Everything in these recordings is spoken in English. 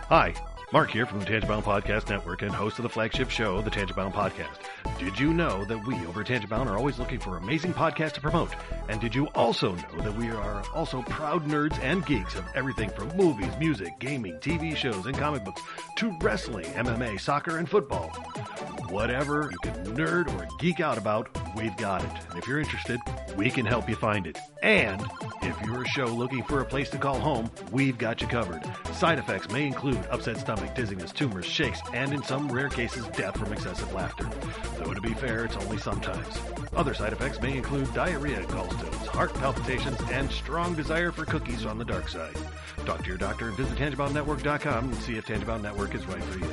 Hi, Mark here from the Tangibound Podcast Network and host of the flagship show, the Tangibound Podcast. Did you know that we over at Tangibound are always looking for amazing podcasts to promote? And did you also know that we are also proud nerds and geeks of everything from movies, music, gaming, TV shows, and comic books to wrestling, MMA, soccer, and football? Whatever you can nerd or geek out about, we've got it. And if you're interested, we can help you find it. And if you're a show looking for a place to call home, we've got you covered. Side effects may include upset stomach, dizziness, tumors, shakes, and in some rare cases, death from excessive laughter. Though to be fair, it's only sometimes. Other side effects may include diarrhea, gallstones, heart palpitations, and strong desire for cookies on the dark side. Talk to your doctor and visit TangiboundNetwork.com and see if Tangibound Network is right for you.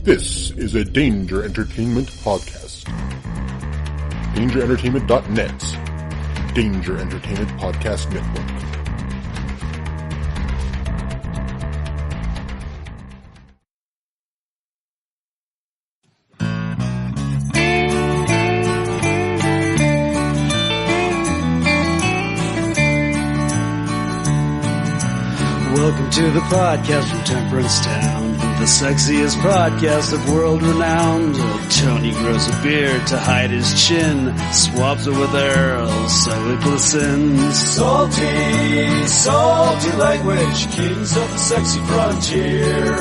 This is a Danger Entertainment podcast. DangerEntertainment.net. Danger Entertainment Podcast Network. Welcome to the podcast from Temperance Town, the sexiest podcast of world renowned. Tony grows a beard to hide his chin, swabs it with Earl so it glistens. Salty, salty language, kings of the sexy frontier.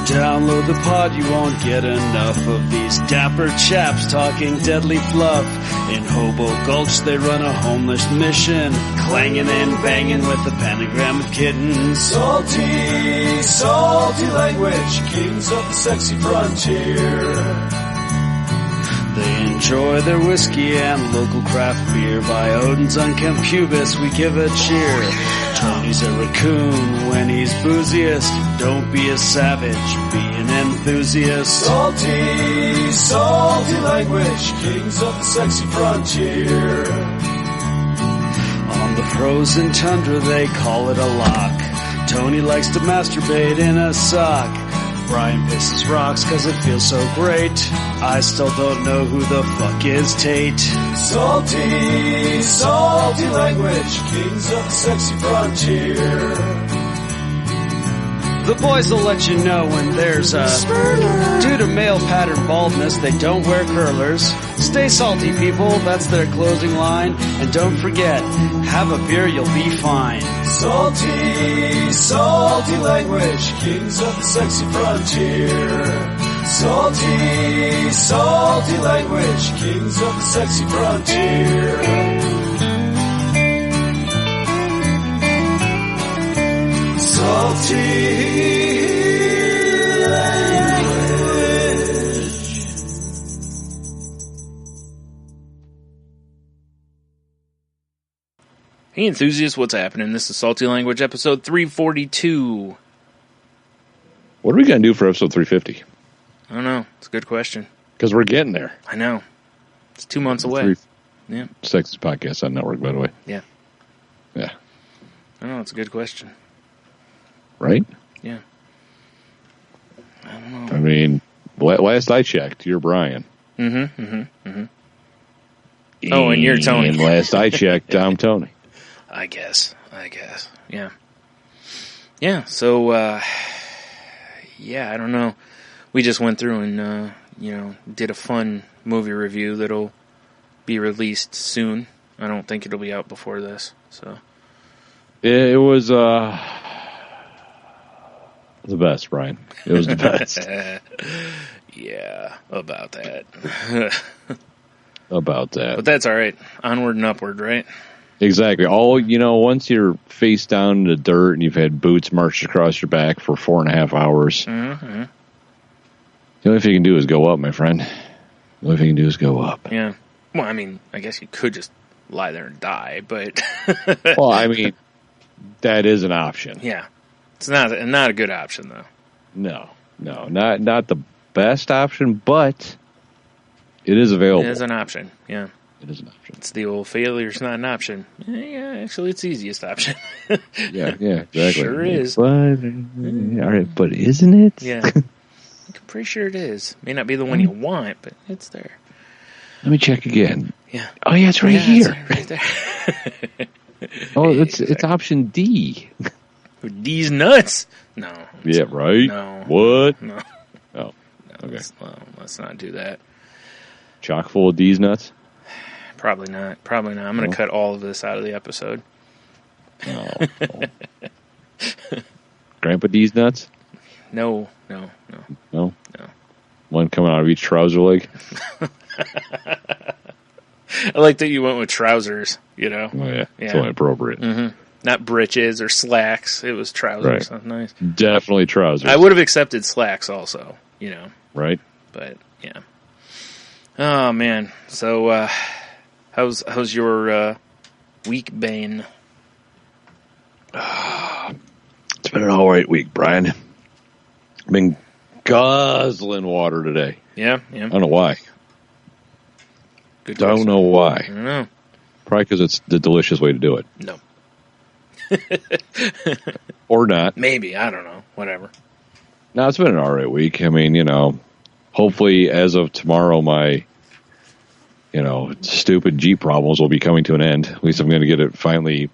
Download the pod, you won't get enough of these dapper chaps talking deadly fluff. In Hobo Gulch they run a homeless mission, clanging and banging with the pentagram of kittens. Salty, salty language, kings of the sexy frontier. They enjoy their whiskey and local craft beer. By Odin's unkempt pubis we give a cheer. Tony's a raccoon when he's booziest. Don't be a savage, be an enthusiast. Salty, salty language, kings of the sexy frontier. On the frozen tundra they call it a lock. Tony likes to masturbate in a sock. Brian pisses rocks cause it feels so great. I still don't know who the fuck is Tate. Salty, salty language, kings of the sexy frontier. The boys will let you know when there's a spurler. Due to male pattern baldness, they don't wear curlers. Stay salty, people, that's their closing line. And don't forget, have a beer, you'll be fine. Salty, salty language, kings of the sexy frontier. Salty, salty language, kings of the sexy frontier. Salty language. Hey enthusiasts, what's happening? This is Salty Language episode 342. What are we going to do for episode 350? I don't know. It's a good question. Because we're getting there. I know. It's 2 months away. Yeah. Sexiest podcast on network, by the way. Yeah. Yeah. I don't know. It's a good question. Right? Yeah. I don't know. I mean, last I checked, you're Brian. Mm-hmm. Oh, and you're Tony. And last I checked, I'm Tony. I guess. Yeah. Yeah, so, yeah, I don't know. We just went through and, did a fun movie review that'll be released soon. I don't think it'll be out before this, so. It was, the best, Brian. It was the best. Yeah, about that. About that. But that's all right. Onward and upward, right? Exactly. Once you're face down in the dirt and you've had boots marched across your back for 4.5 hours, mm-hmm. The only thing you can do is go up, my friend. The only thing you can do is go up. Yeah. Well, I mean, I guess you could just lie there and die, but... Well, I mean, that is an option. Yeah. It's not a good option, though. No, not the best option, but it is available. It is an option, yeah. It is an option. It's the old failure's not an option. Yeah, actually, it's the easiest option. Yeah, exactly. Sure is. But, all right, but isn't it? Yeah. I'm pretty sure it is. May not be the one you want, but it's there. Let me check again. Yeah. Oh, yeah, it's right here. It's right there. Oh, it's option D. D's nuts? No. Yeah, right? No. What? No. Oh, okay. Let's not do that. Chock full of D's nuts? Probably not. I'm going to cut all of this out of the episode. No. Grandpa D's nuts? No. One coming out of each trouser leg? I like that you went with trousers, you know? Oh, yeah. It's only appropriate. Mm-hmm. Not breeches or slacks. It was trousers. Right. That's nice. Definitely trousers. I would have accepted slacks also, you know? Right? But, yeah. Oh, man. So, how's your week been? It's been an all right week, Brian. I've been guzzling water today. Yeah. I don't know why. Good Don't question. know why. I don't know. Probably because it's the delicious way to do it. No. Or not. Maybe. I don't know. Whatever. No, it's been an all right week. I mean, hopefully as of tomorrow, my, stupid Jeep problems will be coming to an end. At least I'm going to get it finally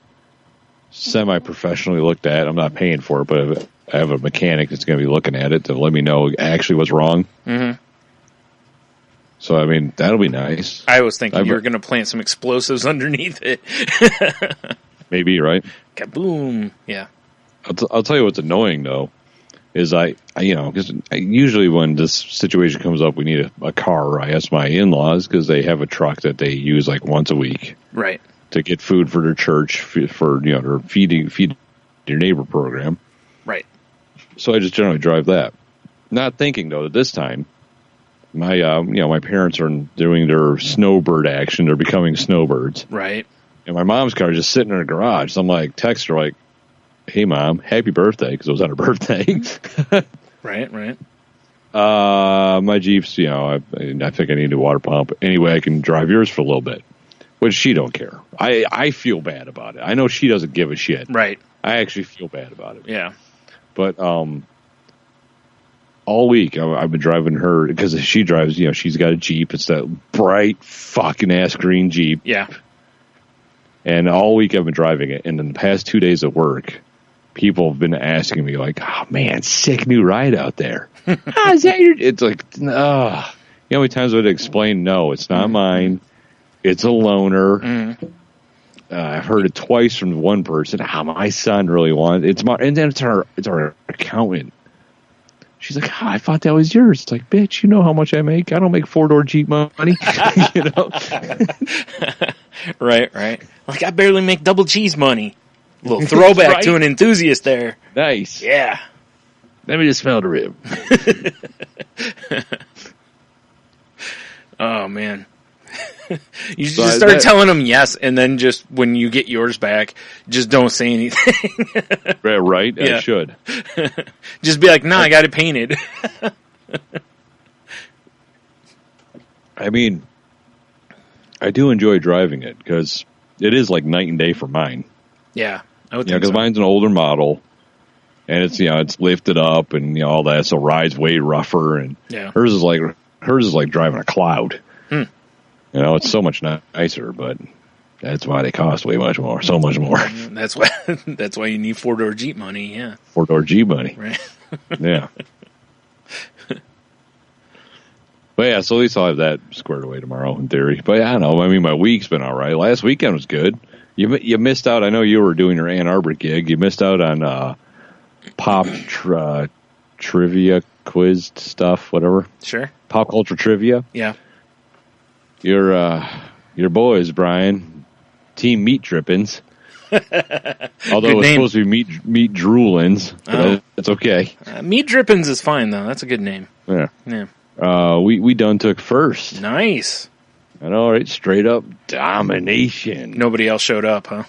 semi-professionally looked at. I'm not paying for it, but I have a mechanic that's going to be looking at it to let me know actually what's wrong. Mm-hmm. So, I mean, that'll be nice. I was thinking you were going to plant some explosives underneath it. Maybe, right? Kaboom. Yeah. I'll tell you what's annoying, though, is because usually when this situation comes up, we need a car. I ask my in-laws because they have a truck that they use like once a week. Right. To get food for their church, for their feed your neighbor program. Right. So I just generally drive that. Not thinking, though, that this time, my parents are doing their snowbird action. They're becoming snowbirds. Right. And my mom's car is just sitting in her garage. So I'm like, text her like, hey, Mom, happy birthday, because it was on her birthday. Right. My Jeep's, I think I need a water pump. Anyway, I can drive yours for a little bit. Which she don't care. I feel bad about it. I know she doesn't give a shit. Right. I actually feel bad about it. Yeah. But all week I've been driving her because she drives. She's got a Jeep. It's that bright fucking ass green Jeep. Yeah. And all week I've been driving it. And in the past 2 days of work, people have been asking me like, "Oh man, sick new ride out there." Is that your? It's like, you know how many times I would explain? No, it's not mine. It's a loaner. I've heard it twice from one person. My son really wants it's my, and then it's our accountant. She's like, I thought that was yours. It's like, bitch, you know how much I make? I don't make 4-door Jeep money. Right. Like I barely make double cheese money. A little throwback right? To an enthusiast there. Nice. Yeah. Let me just smell the rib. Oh man. You should just start telling them yes, and then just when you get yours back, just don't say anything. Right? Yeah. I should. Just be like, I got it painted. I mean, I do enjoy driving it because it is like night and day for mine. Yeah, I would think because mine's an older model, and it's it's lifted up and all that, so ride's way rougher, and hers is like driving a cloud. It's so much nicer, but that's why they cost way much more, so much more. That's why you need 4-door Jeep money, yeah. 4-door Jeep money. Right. Yeah. But yeah, so at least I'll have that squared away tomorrow in theory. But I don't know. I mean, my week's been all right. Last weekend was good. You missed out. I know you were doing your Ann Arbor gig. You missed out on pop trivia quiz stuff, whatever. Sure. Pop culture trivia. Yeah. Your boys, Brian, Team Meat Drippins. Although it was supposed to be meat droolins, but it's okay. Meat Drippins is fine though. That's a good name. Yeah. Yeah. We done took first. Nice. I know, right? Straight up domination. Nobody else showed up, huh?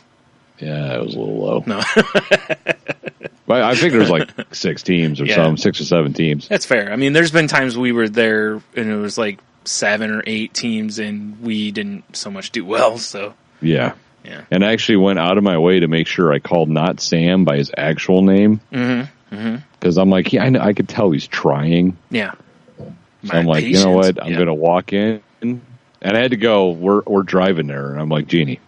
Yeah, it was a little low. No. But I think there's like 6 teams or something, 6 or 7 teams. That's fair. I mean, there's been times we were there and it was like 7 or 8 teams, and we didn't so much do well. So Yeah. yeah, And I actually went out of my way to make sure I called not Sam by his actual name. Because I'm like, yeah, I could tell he's trying. yeah. So I'm like, you know what? I'm going to walk in. And I had to go, we're driving there. And I'm like, Jeannie,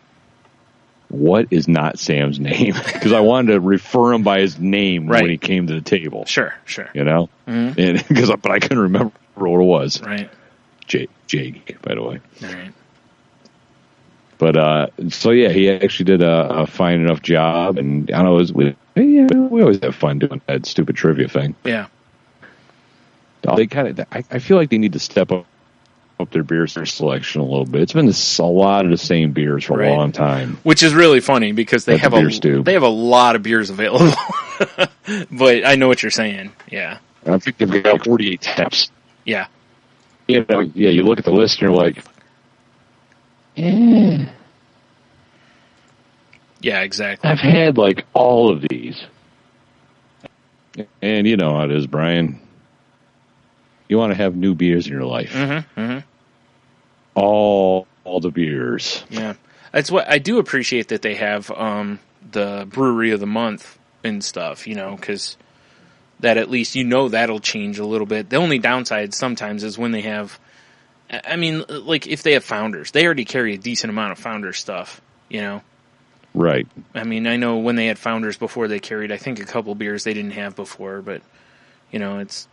what is not Sam's name? Because I wanted to refer him by his name when he came to the table. Sure. You know? And but I couldn't remember what it was. Right. Jake, by the way. All right. But, so yeah, he actually did a fine enough job. And I don't know, we always have fun doing that stupid trivia thing. Yeah. They I feel like they need to step up their beer selection a little bit. It's been a lot of the same beers for a long time, which is really funny because they have a lot of beers available. But I know what you're saying. Yeah, I think they've got 48 taps. Yeah, you look at the list and you're like, yeah, exactly. I've had like all of these, and you know how it is, Brian. You want to have new beers in your life. All the beers. Yeah. That's what I do appreciate, that they have the brewery of the month and stuff, you know, because that at least, you know, that'll change a little bit. The only downside sometimes is when they have, I mean, like if they have Founders, they already carry a decent amount of Founders stuff, you know. Right. I mean, I know when they had Founders before, they carried, I think, a couple beers they didn't have before, but, you know, it's...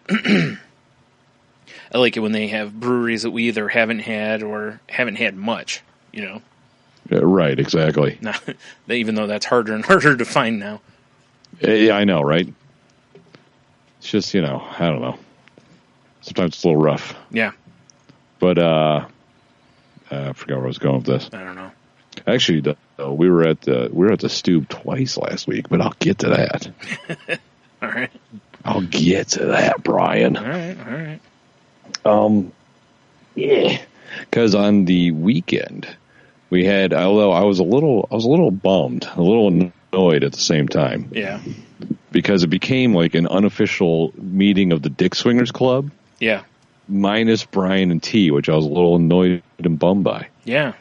I like it when they have breweries that we either haven't had or haven't had much, you know. Yeah, right, exactly. Now, even though that's harder and harder to find now. Yeah, I know, right? It's just, you know, I don't know. Sometimes it's a little rough. Yeah. But I forgot where I was going with this. I don't know. Actually, we were at the Stube twice last week, but I'll get to that. All right. I'll get to that, Brian. All right. Yeah. Because on the weekend we had, although I was a little bummed, a little annoyed at the same time. Yeah. Because it became like an unofficial meeting of the Dick Swingers Club. Yeah. Minus Brian and T, which I was a little annoyed and bummed by. Yeah.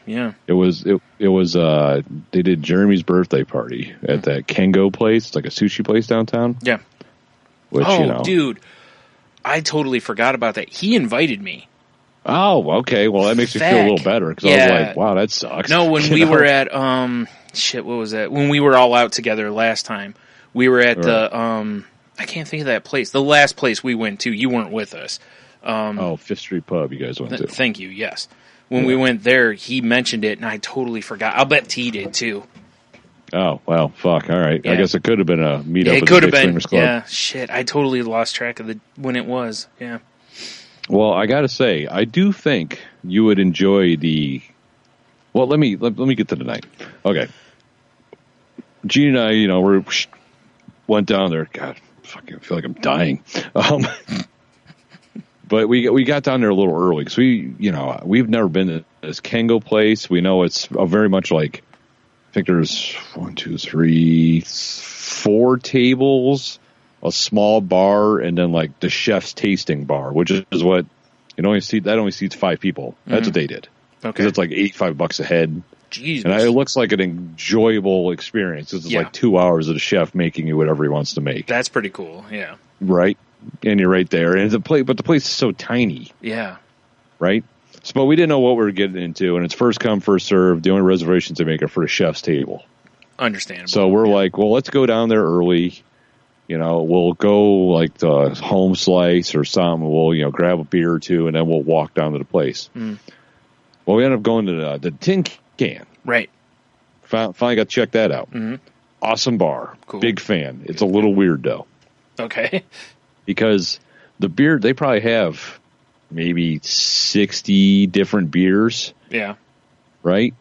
It was they did Jeremy's birthday party at that Kengo place. It's like a sushi place downtown. Yeah. Which, you know, dude, I totally forgot about that. He invited me. Oh, okay. Well, that makes me feel a little better because I was like, wow, that sucks. No, when we were at what was that? When we were all out together last time, we were at the I can't think of that place. The last place we went to, you weren't with us. Fifth Street Pub you guys went to. Thank you, yes. When we went there, he mentioned it, and I totally forgot. I'll bet T did, too. Oh, well, fuck. All right. Yeah. I guess it could have been a meetup It at could the have Dick been. Swingers Club. Yeah, shit. I totally lost track of when it was. Yeah. Well, I got to say, I do think you would enjoy the... Well, let me get to the night. Okay. Gene and I, you know, we went down there. God, fucking feel like I'm dying. But we got down there a little early because we've never been to this Kengo place. We know it's very much like, I think there's 1, 2, 3, 4 tables, a small bar, and then like the chef's tasting bar, which is what only seats 5 people. That's what they did. Okay. Because it's like $85 a head. Jesus. And it looks like an enjoyable experience. It's like 2 hours of the chef making you whatever he wants to make. That's pretty cool. Yeah. Right. And you're right there. And but the place is so tiny. Yeah. Right? So, but we didn't know what we were getting into, and it's first come, first serve. The only reservations they make are for the chef's table. Understandable. So we're like, well, let's go down there early. You know, we'll go like the home slice or something. We'll, grab a beer or two, and then we'll walk down to the place. Mm. Well, we ended up going to the Tin Can. Right. Finally got to check that out. Mm-hmm. Awesome bar. Cool. Big fan. It's a little weird, though. Okay. Because the beer, they probably have maybe 60 different beers. Yeah. Right?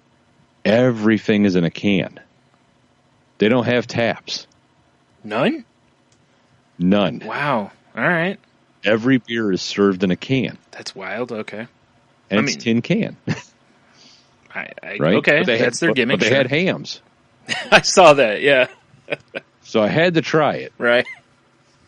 Everything is in a can. They don't have taps. None? None. Wow. All right. Every beer is served in a can. That's wild. Okay. And it's tin can. Right? Okay. That's their gimmick. But they had hams. I saw that, yeah. So I had to try it. Right.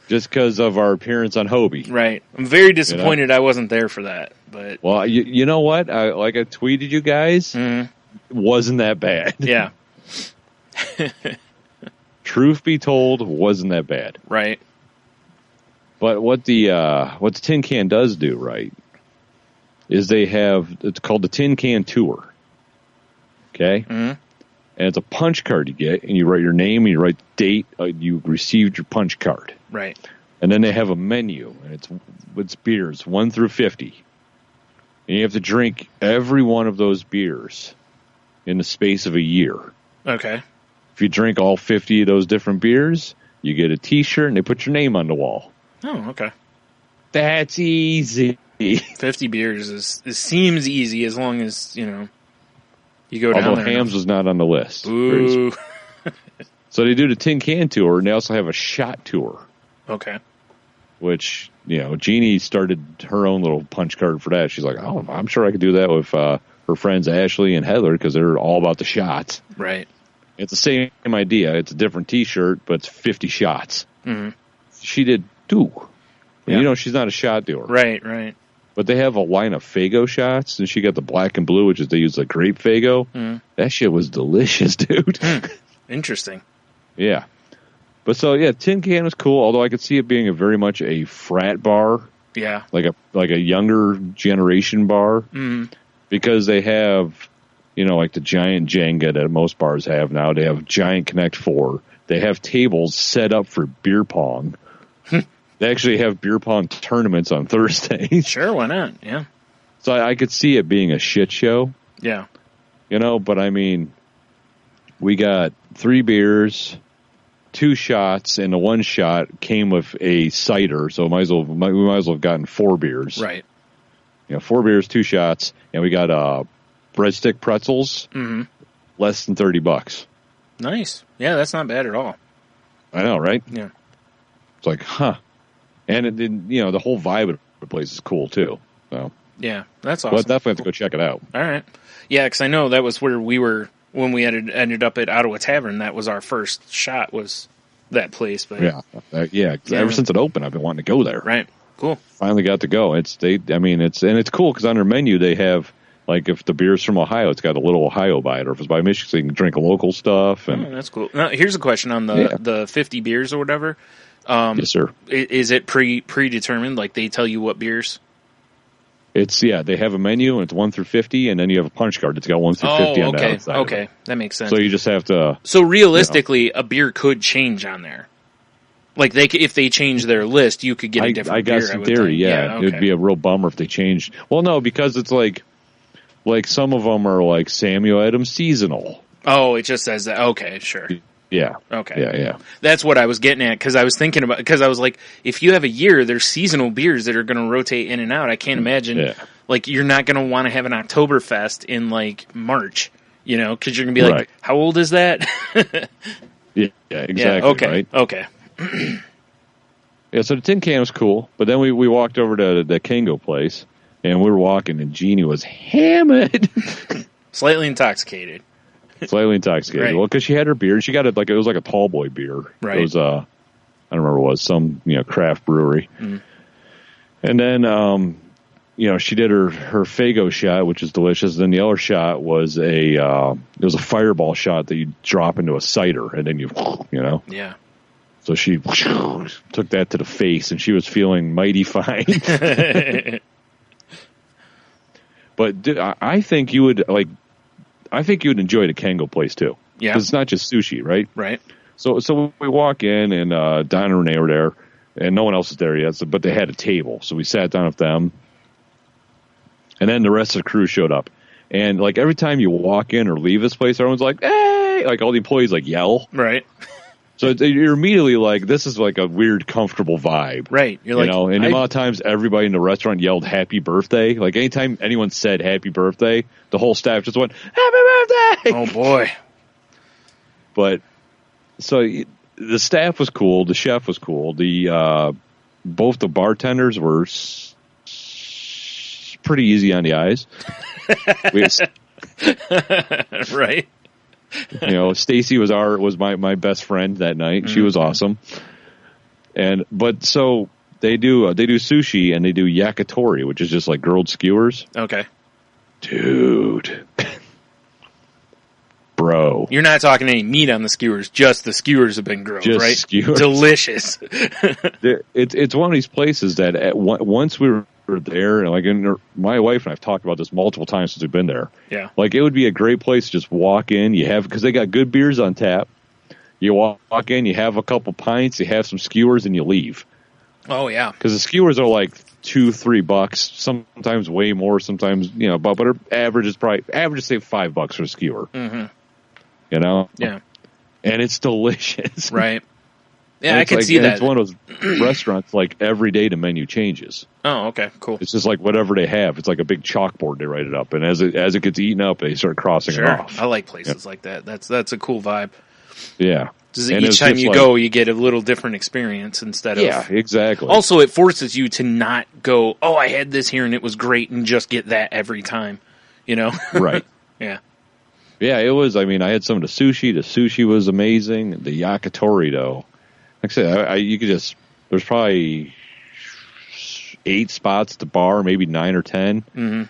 just because of our appearance on Hobie. Right. I'm very disappointed I wasn't there for that. But well, you know what? I tweeted you guys. It wasn't that bad. Yeah. Truth be told, wasn't that bad. Right. But what the Tin Can does do right is it's called the Tin Can Tour. Okay? Mm-hmm. And it's a punch card you get, and you write your name, and you write the date you received your punch card. Right. And then they have a menu, and it's beers, 1 through 50. And you have to drink every one of those beers in the space of a year. Okay. If you drink all 50 of those different beers, you get a T-shirt, and they put your name on the wall. Oh, okay. That's easy. 50 beers seems easy as long as, you go down Although there. Hams was not on the list. Ooh. So they do the Tin Can Tour, and they also have a shot tour. Okay. Which, Jeannie started her own little punch card for that. She's like, oh, I'm sure I could do that with her friends Ashley and Heather because they're all about the shots. Right. It's the same idea. It's a different T-shirt, but it's 50 shots. Mm-hmm. She did 2. Yeah. She's not a shot doer. Right. But they have a line of Faygo shots, and she got the black and blue, which is they use like grape Faygo. Mm. That shit was delicious, dude. Interesting. Yeah. But so, Tin Can was cool, although I could see it being very much a frat bar. Yeah. Like a younger generation bar. Mm. Because they have, like the giant Jenga that most bars have now. They have giant Connect 4. They have tables set up for beer pong. They actually have beer pong tournaments on Thursdays. Sure, why not? Yeah. So I could see it being a shit show. Yeah. But I mean, we got 3 beers, 2 shots, and the 1 shot came with a cider. So we might as well have gotten 4 beers. Right. 4 beers, 2 shots, and we got breadstick pretzels, less than $30. Nice. Yeah, that's not bad at all. I know, right? Yeah. It's like, huh. And it did, the whole vibe of the place is cool too. So yeah, that's awesome. But definitely have to go check it out. All right. Yeah, because I know that was where we were when we ended up at Ottawa Tavern. That was our first shot, was that place. But yeah. Ever since it opened, I've been wanting to go there. Right. Cool. Finally got to go. It's cool because on their menu they have, like, if the beer's from Ohio, it's got a little Ohio by it, or if it's by Michigan, so you can drink local stuff. And that's cool. Now, here's a question on the 50 beers or whatever. Yes, sir. Is it predetermined? Like, they tell you what beers? It's, they have a menu, and it's 1 through 50, and then you have a punch card that's got 1 through 50 on the outside. Okay, that makes sense. So you just have to... So realistically, a beer could change on there. Like, if they change their list, you could get a different beer. I guess in theory, yeah. Okay. It'd be a real bummer if they changed... Well, no, because it's like some of them are like Samuel Adams seasonal. Oh, it just says that. Okay, sure. Yeah. Okay. Yeah. That's what I was getting at, because I was thinking about, because I was like, if you have a year, there's seasonal beers that are going to rotate in and out. I can't imagine, like, you're not going to want to have an Oktoberfest in, like, March, because you're going to be like, how old is that? Yeah, exactly. Yeah, okay, right? Okay. Yeah, so the Tin Can was cool, but then we walked over to the Kango place, and we were walking, and Jeannie was hammered. Slightly intoxicated. Slightly intoxicated. Right. Well, because she had her beer, and she got it it was like a tall boy beer. Right. It was I don't remember what it was, some craft brewery. Mm. And then she did her Faygo shot, which is delicious. Then the other shot was it was a fireball shot that you drop into a cider, and then Yeah. So she took that to the face, and she was feeling mighty fine. But I think you would enjoy the Kango place too. Yeah. Because it's not just sushi, right? Right. So we walk in, and Don and Renee were there, and no one else is there yet, but they had a table. So we sat down with them. And then the rest of the crew showed up. And, like, every time you walk in or leave this place, everyone's like, hey! Like, all the employees, like, yell. Right. So you're immediately like, this is like a weird, comfortable vibe. Right. You're like, and the amount of times everybody in the restaurant yelled happy birthday. Like, anytime anyone said happy birthday, the whole staff just went, happy birthday! Oh, boy. But, so the staff was cool. The chef was cool. Both the bartenders were pretty easy on the eyes. Right. Stacy was my best friend that night. Mm-hmm. She was awesome. But so they do sushi and they do yakitori, which is just like grilled skewers. Okay. Dude. Bro. You're not talking any meat on the skewers, just the skewers have been grilled, Just right? skewers. Delicious. It's one of these places that once we were there, and like my wife and I've talked about this multiple times since we've been there. Yeah. Like, it would be a great place to just walk in. Because they got good beers on tap. You walk in, you have a couple pints, you have some skewers, and you leave. Oh, yeah. Because the skewers are like $2-3, sometimes way more, sometimes, but average is say $5 for a skewer. Mm-hmm. Yeah. And it's delicious. Right. Yeah, And I it's can see that. It's one of those restaurants, like, every day the menu changes. Oh, okay, cool. It's just like whatever they have. It's like a big chalkboard they write it up, and as it gets eaten up, they start crossing it off. I like places like that. That's a cool vibe. Yeah. Each time you go, you get a little different experience instead of... Yeah, exactly. Also, it forces you to not go, oh, I had this here and it was great, and just get that every time, Right. Yeah. Yeah, it was. I mean, I had some of the sushi. The sushi was amazing. The yakitori, though. Like I said, you could just... There's probably 8 spots at the bar, maybe 9 or 10. Mm-hmm.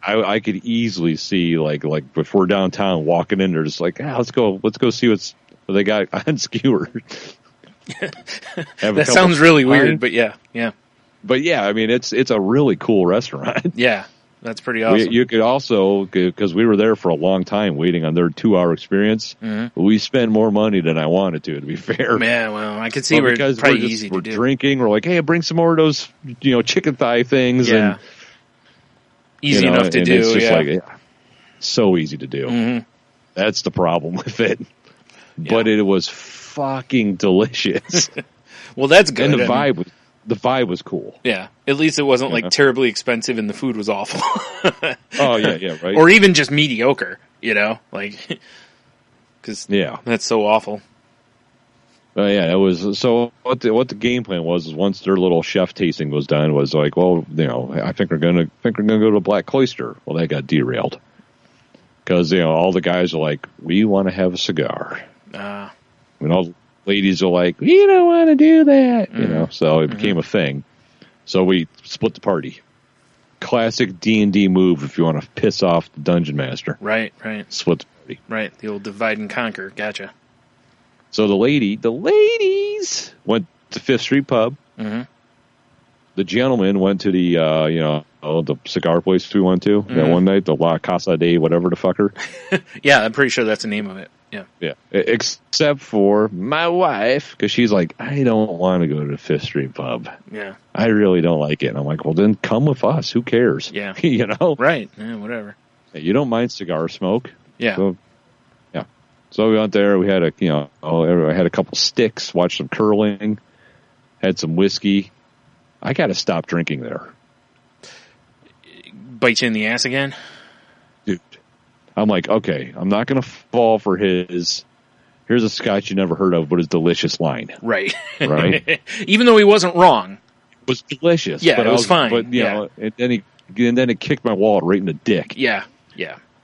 I could easily see, like if we're downtown walking in there, just like, let's go see what they got on skewer. That sounds really weird, but yeah. But yeah, I mean, it's a really cool restaurant. Yeah, that's pretty awesome. You could also, because we were there for a long time waiting on their 2-hour experience, we spent more money than I wanted to be fair. Man, well, I could see where it's probably easy to do. We're drinking, we're like, hey, bring some more of those, chicken thigh things. Yeah. And, easy enough to do, it's just like, so easy to do. Mm-hmm. That's the problem with it. But it was fucking delicious. Well, that's good. And the vibe was cool. Yeah. At least it wasn't like terribly expensive and the food was awful. Oh, yeah, right. Or even just mediocre, like, because that's so awful. Yeah, it was. So what the game plan was is once their little chef tasting was done, was like, well, I think we're gonna go to Black Cloister. Well, that got derailed because all the guys are like, we want to have a cigar. And all the ladies are like, we don't want to do that. So it became a thing. So we split the party. Classic D&D move if you want to piss off the dungeon master. Right. Split the party. Right. The old divide and conquer. Gotcha. So the ladies went to Fifth Street Pub. Mm-hmm. The gentleman went to the, the cigar place we went to that one night, the La Casa de whatever the fucker. Yeah, I'm pretty sure that's the name of it. Yeah. Except for my wife, because she's like, I don't want to go to the Fifth Street Pub. Yeah. I really don't like it. And I'm like, well, then come with us. Who cares? Yeah. Right. Yeah, whatever. You don't mind cigar smoke. Yeah. So we went there. We had I had a couple sticks, watched some curling, had some whiskey. I got to stop drinking there. Bite you in the ass again? Dude. I'm like, okay, I'm not going to fall for here's a scotch you never heard of, but it's delicious line. Right. Right? Even though he wasn't wrong. It was delicious. Yeah, it was fine. But, and then it kicked my wallet right in the dick. Yeah.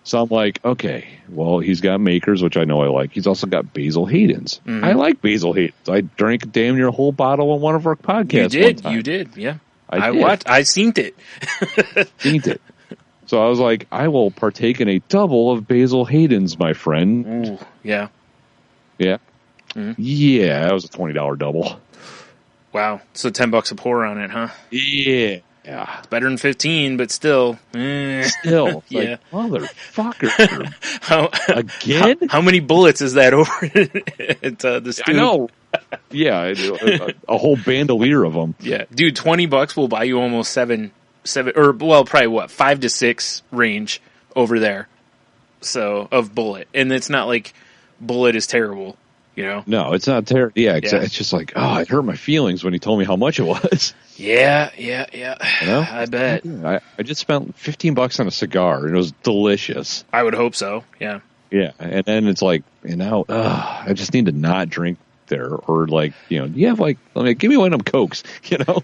So I'm like, okay, well, he's got Makers, which I know I like. He's also got Basil Hayden's. Mm-hmm. I like Basil Hayden's. I drank damn near a whole bottle on one of our podcasts. You did, yeah. I watched. I seen it. Seen it. So I was like, I will partake in a double of Basil Hayden's, my friend. Ooh, yeah. Yeah. Mm-hmm. Yeah, that was a $20 double. Wow. So $10 a pour on it, huh? Yeah. It's better than 15, but still. Still. Yeah. Like, motherfucker. Again? How many bullets is that over at the stew? I know. Yeah, a whole bandolier of them. Yeah. Dude, $20 will buy you almost seven, or, well, probably what, 5 to 6 range over there. So, of bullet. And it's not like bullet is terrible. No, it's not terrible. Yeah, it's just like, it hurt my feelings when he told me how much it was. Yeah. I bet. I just spent $15 on a cigar, and it was delicious. I would hope so, yeah. Yeah, and then it's like, now, I just need to not drink there, or like, you have like, give me one of them Cokes,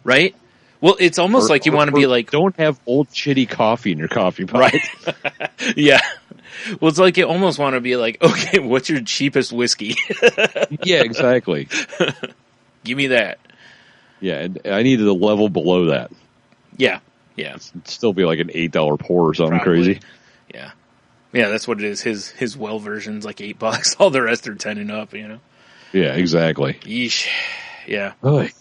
Right? Well, it's almost like you want to be like... Don't have old shitty coffee in your coffee pot. Right. Yeah. Well, it's like you almost want to be like, okay, what's your cheapest whiskey? Yeah, exactly. Give me that. Yeah, and I needed a level below that. Yeah, yeah. It'd still be like an $8 pour or something Probably. crazy. Yeah. Yeah, that's what it is. His well version's like $8. All the rest are 10 and up, you know? Yeah, exactly. Yeesh. Yeah. Oy.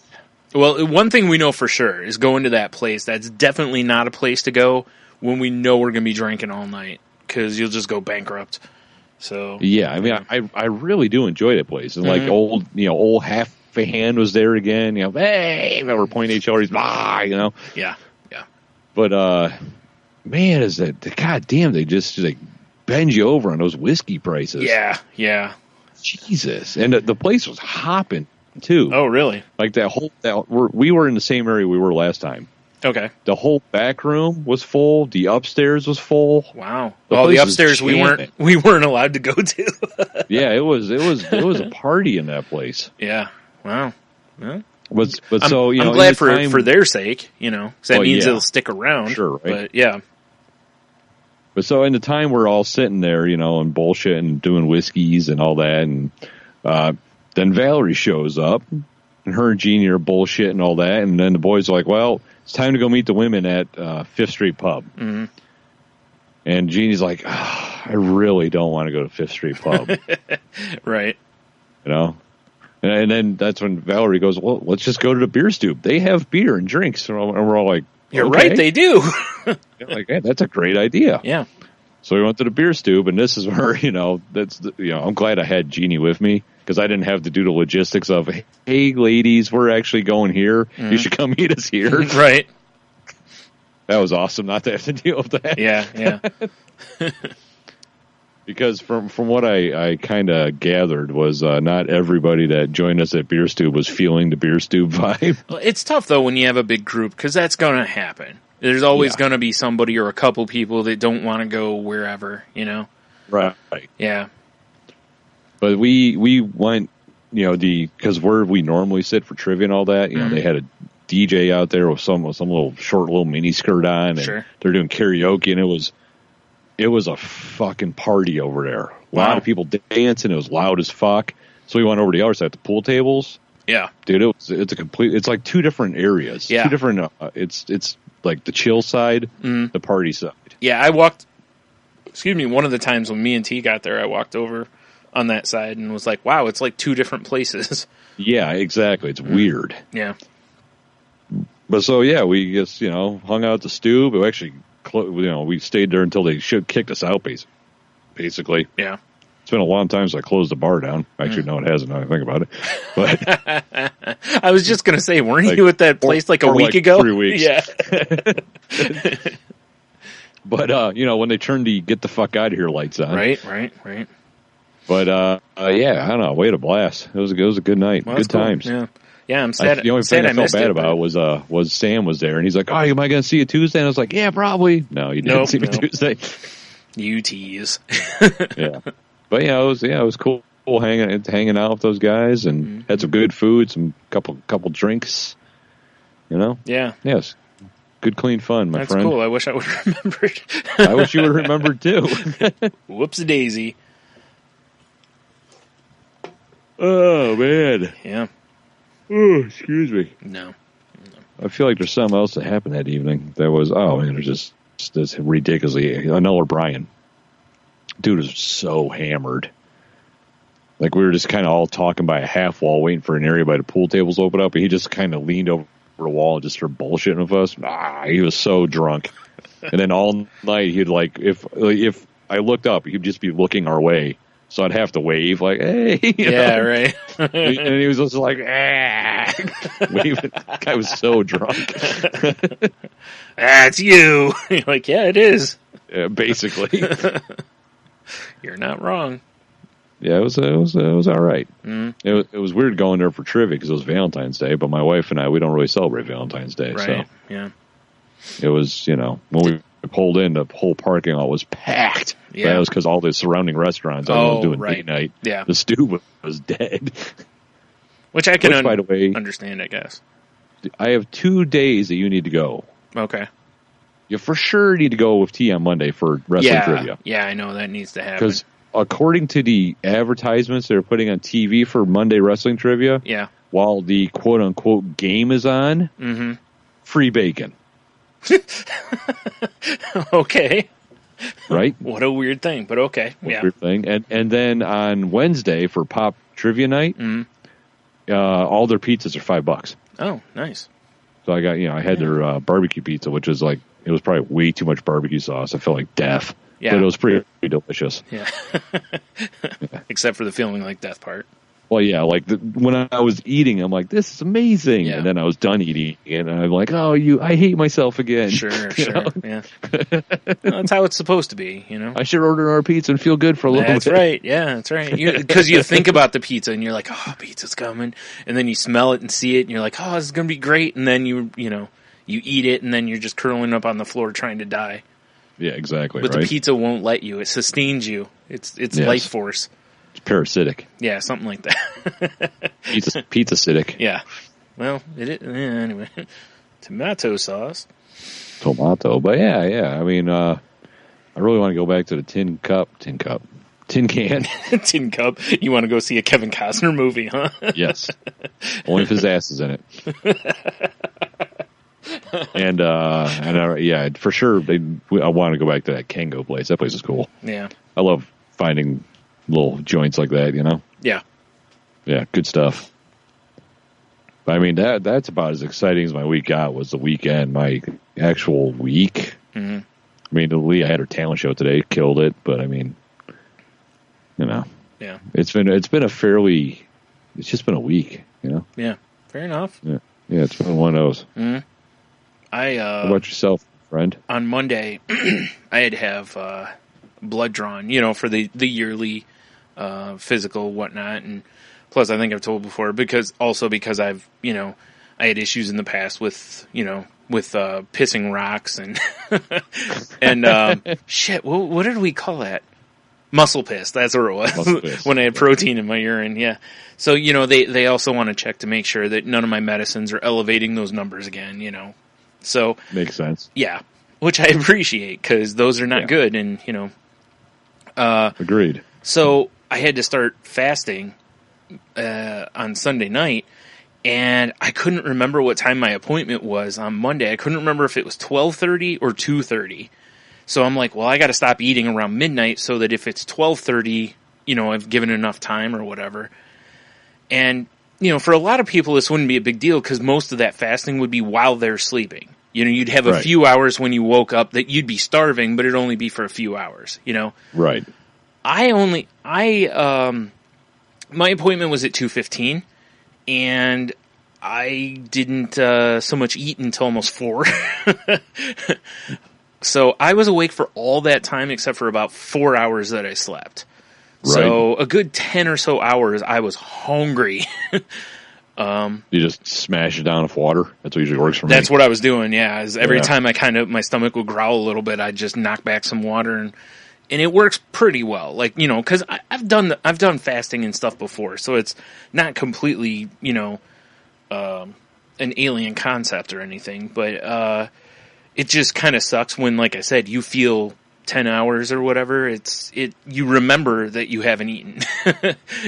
Well, one thing we know for sure is going to that place. That's definitely not a place to go when we know we're going to be drinking all night, because you'll just go bankrupt. So Yeah, I mean, I really do enjoy that place. And like old Half a Hand was there again. You know, hey, we're pointing at each other. He's you know. Yeah, yeah. But man, is that goddamn? They just like bend you over on those whiskey prices. Yeah, yeah. Jesus, and the place was hopping too. Oh, really? Like we were in the same area we were last time. Okay. The whole back room was full. The upstairs was full. Wow. The the upstairs we weren't allowed to go to. Yeah, it was a party in that place. Yeah. Wow. Yeah. I'm glad for their sake, you know, because that means it'll stick around. Sure, right? But yeah. But so in the time we're all sitting there, you know, and bullshit and doing whiskeys and all that, and then Valerie shows up, and her and Jeannie are bullshit and all that, and then the boys are like, well, it's time to go meet the women at Fifth Street Pub. Mm-hmm. And Jeannie's like, I really don't want to go to Fifth Street Pub. Right. You know? And then that's when Valerie goes, well, let's just go to the beer stoop. They have beer and drinks. And we're all like, you're right, they do. Like, hey, that's a great idea. Yeah. So we went to the beer stoop, and this is where, you know, I'm glad I had Jeannie with me, because I didn't have to do the logistics of, hey, ladies, we're actually going here. Mm-hmm. You should come meet us here. Right. That was awesome not to have to deal with that. Yeah, yeah. Because from what I kind of gathered was not everybody that joined us at Beer Stoop was feeling the Beer Stoop vibe. Well, it's tough, though, when you have a big group, because that's going to happen. There's always going to be somebody or a couple people that don't want to go wherever, you know? Right. Yeah. But we went, you know, because where we normally sit for trivia and all that, you know, they had a DJ out there with some little mini skirt on, and they're doing karaoke, and it was a fucking party over there. A lot of people dancing. It was loud as fuck. So we went over to the other side, the pool tables. Yeah, dude, it's like two different areas. Yeah, two different. It's like the chill side, the party side. Yeah, I walked. Excuse me. One of the times when me and T got there, I walked over on that side and was like, "Wow, it's like two different places." Yeah, exactly. It's weird. Yeah. But so yeah, we just hung out at the stoop. We actually we stayed there until they kicked us out, basically. Yeah. It's been a long time since I closed the bar down. Actually, no, it hasn't. Now I think about it. But I was just going to say, weren't you at that place like a week ago? 3 weeks. Yeah. But, when they turned the get the fuck out of here lights on. Right. But, yeah, I don't know. We had a blast. It was a good night. Well, good times. Cool. Yeah. Yeah, I'm sad. The only thing I felt bad about was Sam was there, and he's like, "Oh, am I going to see you Tuesday?" And I was like, "Yeah, probably." No, you didn't see me Tuesday. You tease. Yeah, but it was cool hanging out with those guys, and had some good food, some couple drinks. Yeah. Yes. Good, clean fun, my friend. That's cool. I wish I would have remembered. I wish you would have remembered too. Whoops-a-daisy. Oh man. Yeah. Oh, excuse me. No. I feel like there's something else that happened that evening. There was, there's just this ridiculously, Noel O'Brien. Dude was so hammered. Like, we were just kind of all talking by a half wall, waiting for an area by the pool tables to open up, and he just kind of leaned over the wall and just started bullshitting with us. He was so drunk. And then all night, he'd if I looked up, he'd just be looking our way. So I'd have to wave, like, hey. Yeah, right. And he was just like, waving. The guy was so drunk. That's you. You're like, yeah, it is. Yeah, basically. You're not wrong. Yeah, it was all right. It was weird going there for trivia because it was Valentine's Day, but my wife and we don't really celebrate Valentine's Day. Right, so yeah. It was, when we pulled in, the whole parking lot was packed. Yeah. That was because all the surrounding restaurants, I was doing date night. Yeah. The stew was dead. Which I can by the way, understand, I guess. I have 2 days that you need to go. Okay. You for sure need to go with T on Monday for wrestling trivia. Yeah, I know that needs to happen. Because according to the advertisements they're putting on TV for Monday wrestling trivia, while the quote-unquote game is on, free bacon. Okay. Right? What a weird thing, but okay. Weird thing. And then on Wednesday for Pop Trivia Night, all their pizzas are $5. Oh, nice. So I got, I had their barbecue pizza, which is like, it was probably way too much barbecue sauce. I felt like death. Yeah. But it was pretty delicious. Yeah. Except for the feeling like death part. Well, yeah, like when I was eating, I'm like, this is amazing. Yeah. And then I was done eating, and I'm like, I hate myself again. Sure. know? Yeah. Well, that's how it's supposed to be, I should order our pizza and feel good for a little bit. That's right. Yeah, that's right. Because you think about the pizza, and you're like, oh, pizza's coming. And then you smell it and see it, and you're like, oh, this is going to be great. And then you eat it, and then you're just curling up on the floor trying to die. Yeah, exactly. But right? the pizza won't let you. It sustains you. It's life force. It's parasitic. Yeah, something like that. Pizza acidic. Yeah. Well, anyway. Tomato sauce. Tomato. But yeah. I mean, I really want to go back to the tin can. Tin cup. You want to go see a Kevin Costner movie, huh? Yes. Only if his ass is in it. And for sure, I want to go back to that Kango place. That place is cool. Yeah. I love finding little joints like that, Yeah. Yeah, good stuff. But I mean, that's about as exciting as my week got, was the weekend. My actual week. I mean, Leah had her talent show today, killed it, but I mean, Yeah. it's been it's just been a week, Yeah. Fair enough. Yeah, it's been one of those. How about yourself, friend? On Monday, I had to have blood drawn, for the yearly physical, whatnot, and plus I think I've told before, because I've, I had issues in the past with pissing rocks and and shit. What did we call that? Muscle piss. That's what it was. When I had protein in my urine. Yeah. So they also want to check to make sure that none of my medicines are elevating those numbers again. So makes sense. Yeah, which I appreciate, because those are not good, and agreed. So I had to start fasting on Sunday night, and I couldn't remember what time my appointment was on Monday. I couldn't remember if it was 12:30 or 2:30. So I'm like, well, I got to stop eating around midnight so that if it's 12:30, I've given enough time or whatever. And for a lot of people, this wouldn't be a big deal, because most of that fasting would be while they're sleeping. You'd have a few hours when you woke up that you'd be starving, but it'd only be for a few hours, Right. My appointment was at 2:15, and I didn't so much eat until almost 4. So I was awake for all that time except for about 4 hours that I slept. Right. So a good 10 or so hours I was hungry. You just smash it down with water? That's what usually works for me. That's what I was doing, yeah. Every time my stomach would growl a little bit, I'd just knock back some water, and it works pretty well. Like, because I've done fasting and stuff before, so it's not completely, an alien concept or anything, but it just kind of sucks when, like I said, you feel 10 hours or whatever. You remember that you haven't eaten,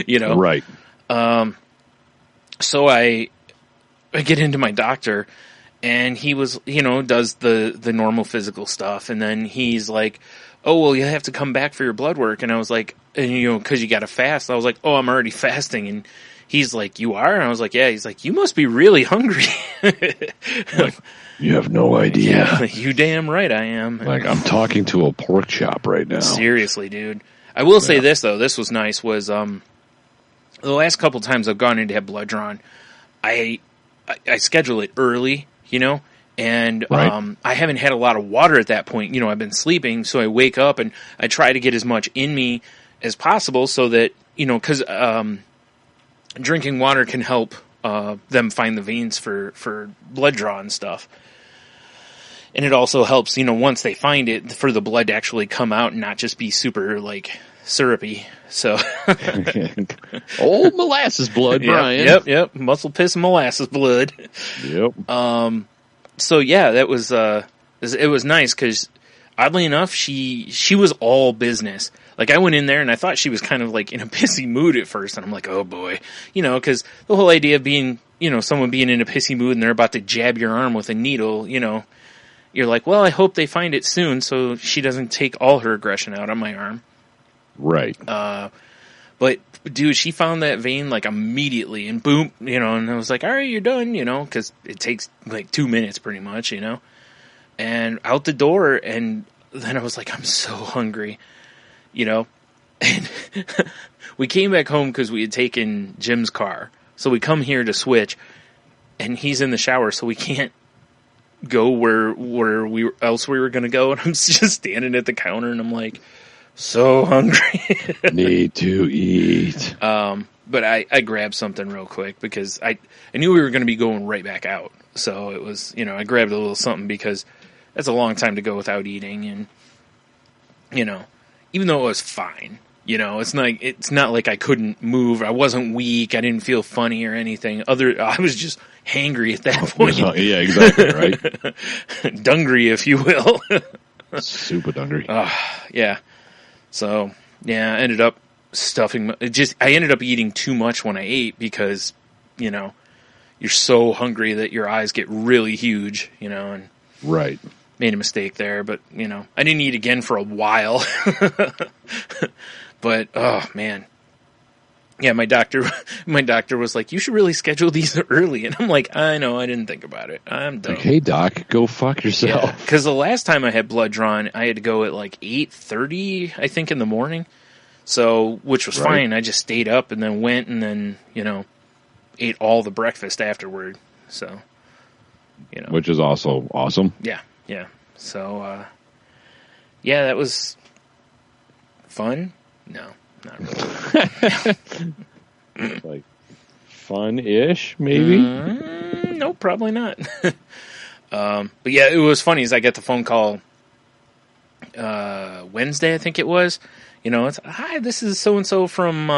Right. So I get into my doctor, and he was, does the normal physical stuff, and then he's like, oh, well, you have to come back for your blood work. And I was like, because you got to fast. I was like, oh, I'm already fasting. And he's like, you are? And I was like, yeah. He's like, you must be really hungry. Like, you have no idea. Yeah, you damn right I am. Like, I'm talking to a pork chop right now. Seriously, dude. I will say this, though. This was nice, was the last couple times I've gone in to have blood drawn, I schedule it early, and I haven't had a lot of water at that point. I've been sleeping, so I wake up and I try to get as much in me as possible so that, because drinking water can help them find the veins for blood draw and stuff. And it also helps, once they find it, for the blood to actually come out and not just be super, syrupy. So old molasses blood, Brian. Yep. Muscle piss and molasses blood. Yep. So yeah, that was it was nice, because oddly enough, she was all business. Like, I went in there and I thought she was kind of like in a pissy mood at first, and I'm like, oh boy, you know, because the whole idea of being, you know, someone being in a pissy mood and they're about to jab your arm with a needle, you know, you're like, well, I hope they find it soon so she doesn't take all her aggression out on my arm. Right. But dude, she found that vein like immediately, and boom, you know, and I was like, all right, you're done, you know, because it takes like 2 minutes pretty much, you know, and out the door. And then I was like, I'm so hungry, you know, and we came back home because we had taken Jim's car. So we come here to switch, and he's in the shower, so we can't go where we were going to go. And I'm just standing at the counter, and I'm like, so hungry. Need to eat. But I grabbed something real quick because I knew we were going to be going right back out. So it was, you know, I grabbed a little something because that's a long time to go without eating. And, you know, even though it was fine, you know, it's not like I couldn't move. I wasn't weak. I didn't feel funny or anything. I was just hangry at that point. Yeah, exactly, right? Dungry, if you will. Super dungry. Yeah. So, yeah, I ended up I ended up eating too much when I ate because, you know, you're so hungry that your eyes get really huge, you know, and right. Made a mistake there, but, you know, I didn't eat again for a while. But, oh, man. Yeah, my doctor was like, you should really schedule these early. And I'm like, I know, I didn't think about it. I'm dumb. Like, hey, doc, go fuck yourself. Yeah, because the last time I had blood drawn, I had to go at like 8:30, I think, in the morning. So, which was fine. I just stayed up and then went and then, you know, ate all the breakfast afterward. So, you know. Which is also awesome. Yeah, yeah. So, yeah, that was fun. No, not really. Like fun-ish, maybe? No, probably not. But yeah, it was funny as I got the phone call Wednesday, I think it was. You know, it's, hi, this is so-and-so from,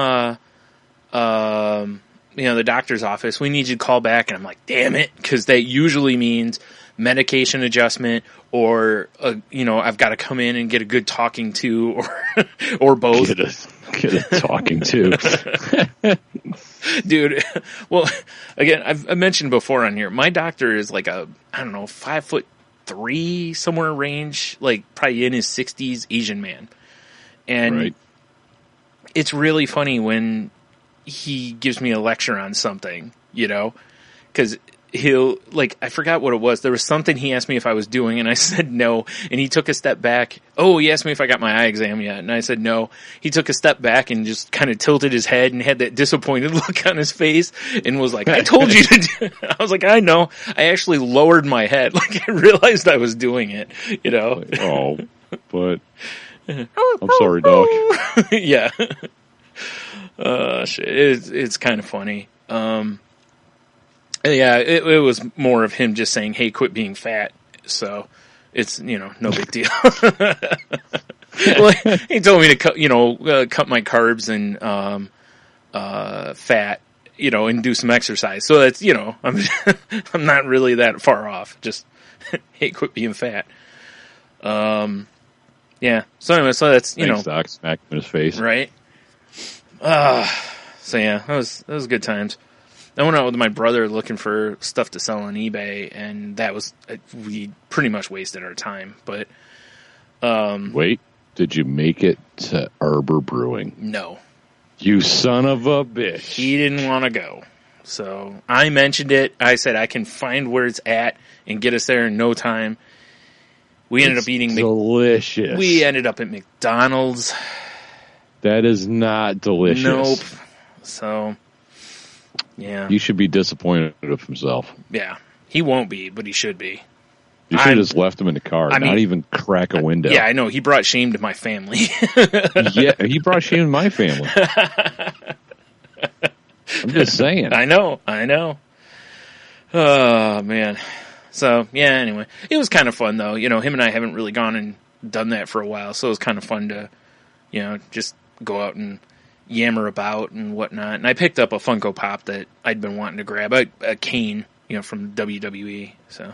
you know, the doctor's office. We need you to call back. And I'm like, damn it. Because that usually means medication adjustment or, you know, I've got to come in and get a good talking to or both. Get a talking to. Dude, well, again, I've mentioned before on here, my doctor is like I don't know, 5'3", somewhere range, like probably in his 60s, Asian man. And it's really funny when he gives me a lecture on something, you know, because he'll, like, I forgot what it was. There was something he asked me if I was doing, and I said no. And he took a step back. Oh, he asked me if I got my eye exam yet, and I said no. He took a step back and just kind of tilted his head and had that disappointed look on his face and was like, I told you to do it. I was like, I know. I actually lowered my head. Like, I realized I was doing it, you know. Oh, but I'm sorry, Doc. Yeah. Shit. It's kind of funny. Yeah, it was more of him just saying, hey, quit being fat. So it's, you know, no big deal. Well, he told me to cut my carbs and fat, you know, and do some exercise. So that's, you know, I'm not really that far off. Just, hey, quit being fat. Yeah. So anyway, so that's, you know. Doc, smack him in his face. Right. So yeah, that was good times. I went out with my brother looking for stuff to sell on eBay, and that was, we pretty much wasted our time, but, wait, did you make it to Arbor Brewing? No. You son of a bitch. He didn't want to go. So I mentioned it. I said, I can find where it's at and get us there in no time. We ended up eating delicious. We ended up at McDonald's. That is not delicious. Nope. So, yeah. You should be disappointed with himself. Yeah. He won't be, but he should be. You should have just left him in the car, not even crack a window. Yeah, I know. He brought shame to my family. Yeah, he brought shame to my family. I'm just saying. I know. Oh, man. So, yeah, anyway. It was kind of fun, though. You know, him and I haven't really gone and done that for a while, so it was kind of fun to, you know, just go out and yammer about and whatnot. And I picked up a Funko Pop that I'd been wanting to grab, a Kane, you know, from WWE, so...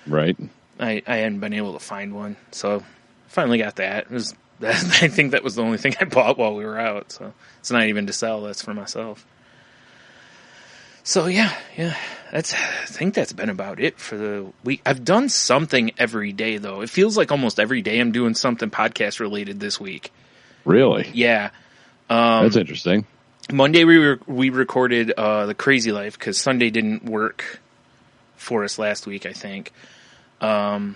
Right. I hadn't been able to find one, so finally got that. It was I think that was the only thing I bought while we were out. So it's not even to sell. That's for myself. So yeah. I think that's been about it for the week. I've done something every day though. It feels like almost every day I'm doing something podcast related this week. Really? Yeah. That's interesting. Monday we recorded The Crazy Life because Sunday didn't work for us last week, I think. I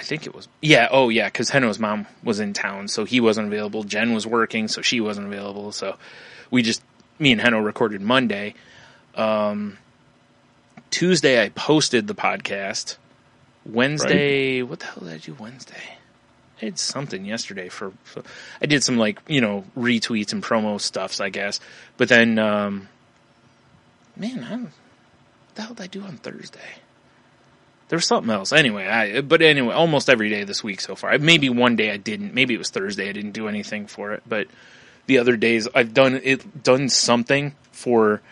think it was... Yeah, because Heno's mom was in town, so he wasn't available. Jen was working, so she wasn't available. So me and Heno recorded Monday. Tuesday I posted the podcast. Wednesday... Right. What the hell did I do Wednesday? I did something yesterday I did some retweets and promo stuffs, I guess. But then, what the hell did I do on Thursday? There was something else. Anyway, almost every day this week so far. Maybe one day I didn't. Maybe it was Thursday. I didn't do anything for it. But the other days I've done something for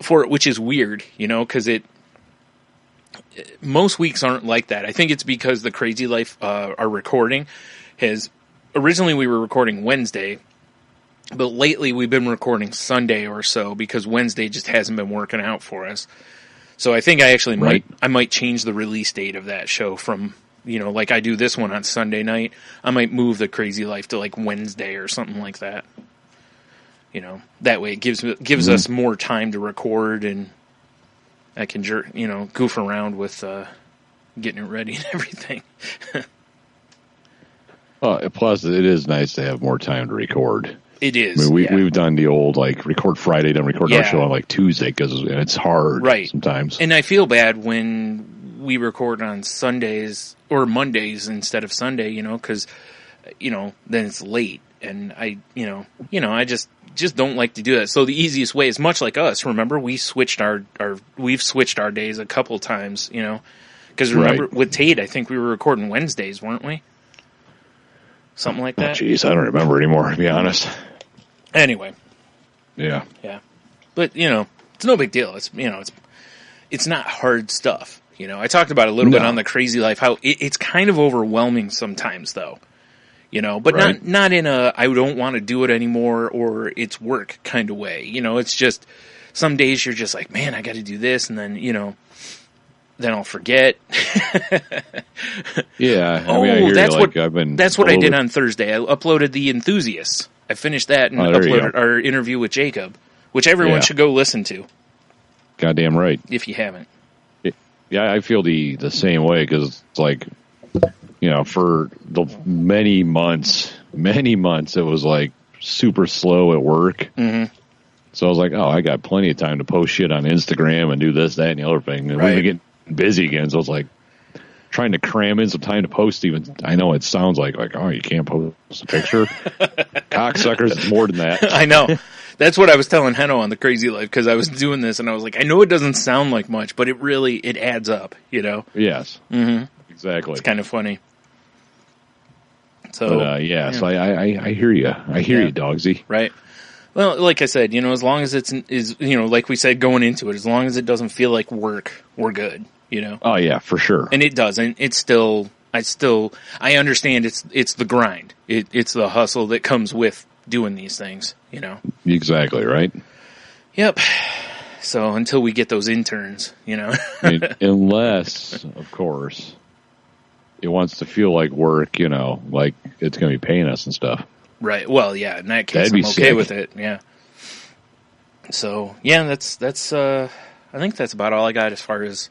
it, which is weird, because most weeks aren't like that. I think it's because the Crazy Life, our recording originally we were recording Wednesday, but lately we've been recording Sunday or so because Wednesday just hasn't been working out for us. So I think I actually might change the release date of that show from, like I do this one on Sunday night. I might move the Crazy Life to like Wednesday or something like that. That way it gives us more time to record and I can goof around with getting it ready and everything. Well, plus it is nice to have more time to record. It is. I mean, we've done the old record Friday, then record our show on Tuesday because it's hard sometimes. And I feel bad when we record on Sundays or Mondays instead of Sunday, because then it's late, and I just don't like to do that. So the easiest way is much like us. Remember, we've switched our days a couple times, because remember with Tate, I think we were recording Wednesdays, weren't we? Something like that. Jeez, I don't remember anymore, to be honest. Anyway. Yeah. But, it's no big deal. It's, it's not hard stuff. I talked about it a little bit on The Crazy Life, how it's kind of overwhelming sometimes, though. But not in a I don't want to do it anymore or it's work kind of way. It's just some days you're just like, man, I got to do this, and then then I'll forget. Yeah, I mean, that's what I did on Thursday. I uploaded The Enthusiasts. I finished that and uploaded our interview with Jacob, which everyone should go listen to. Goddamn right. If you haven't. Yeah, I feel the same way because it's like, for the many months, it was super slow at work. Mm-hmm. So I was like, oh, I got plenty of time to post shit on Instagram and do this, that, and the other thing. And we're getting busy again. So I was like, trying to cram in some time to post even. I know it sounds like oh, you can't post a picture. Cocksuckers, it's more than that. I know. That's what I was telling Heno on The Crazy Life because I was doing this and I was like, I know it doesn't sound like much, but it adds up, Yes. Mm-hmm. Exactly. It's kind of funny. So, so I hear you. I hear you, Dogsy. Right. Well, like I said, as long as it's like we said going into it, as long as it doesn't feel like work, we're good, Oh yeah, for sure. And it doesn't. It's still, I understand it's the grind. It's the hustle that comes with doing these things, Exactly, right? Yep. So until we get those interns, I mean, unless, of course, it wants to feel like work, like it's going to be paying us and stuff. Right. Well, yeah, in that case, I'm okay sick. With it. Yeah. So, yeah, that's I think that's about all I got as far as,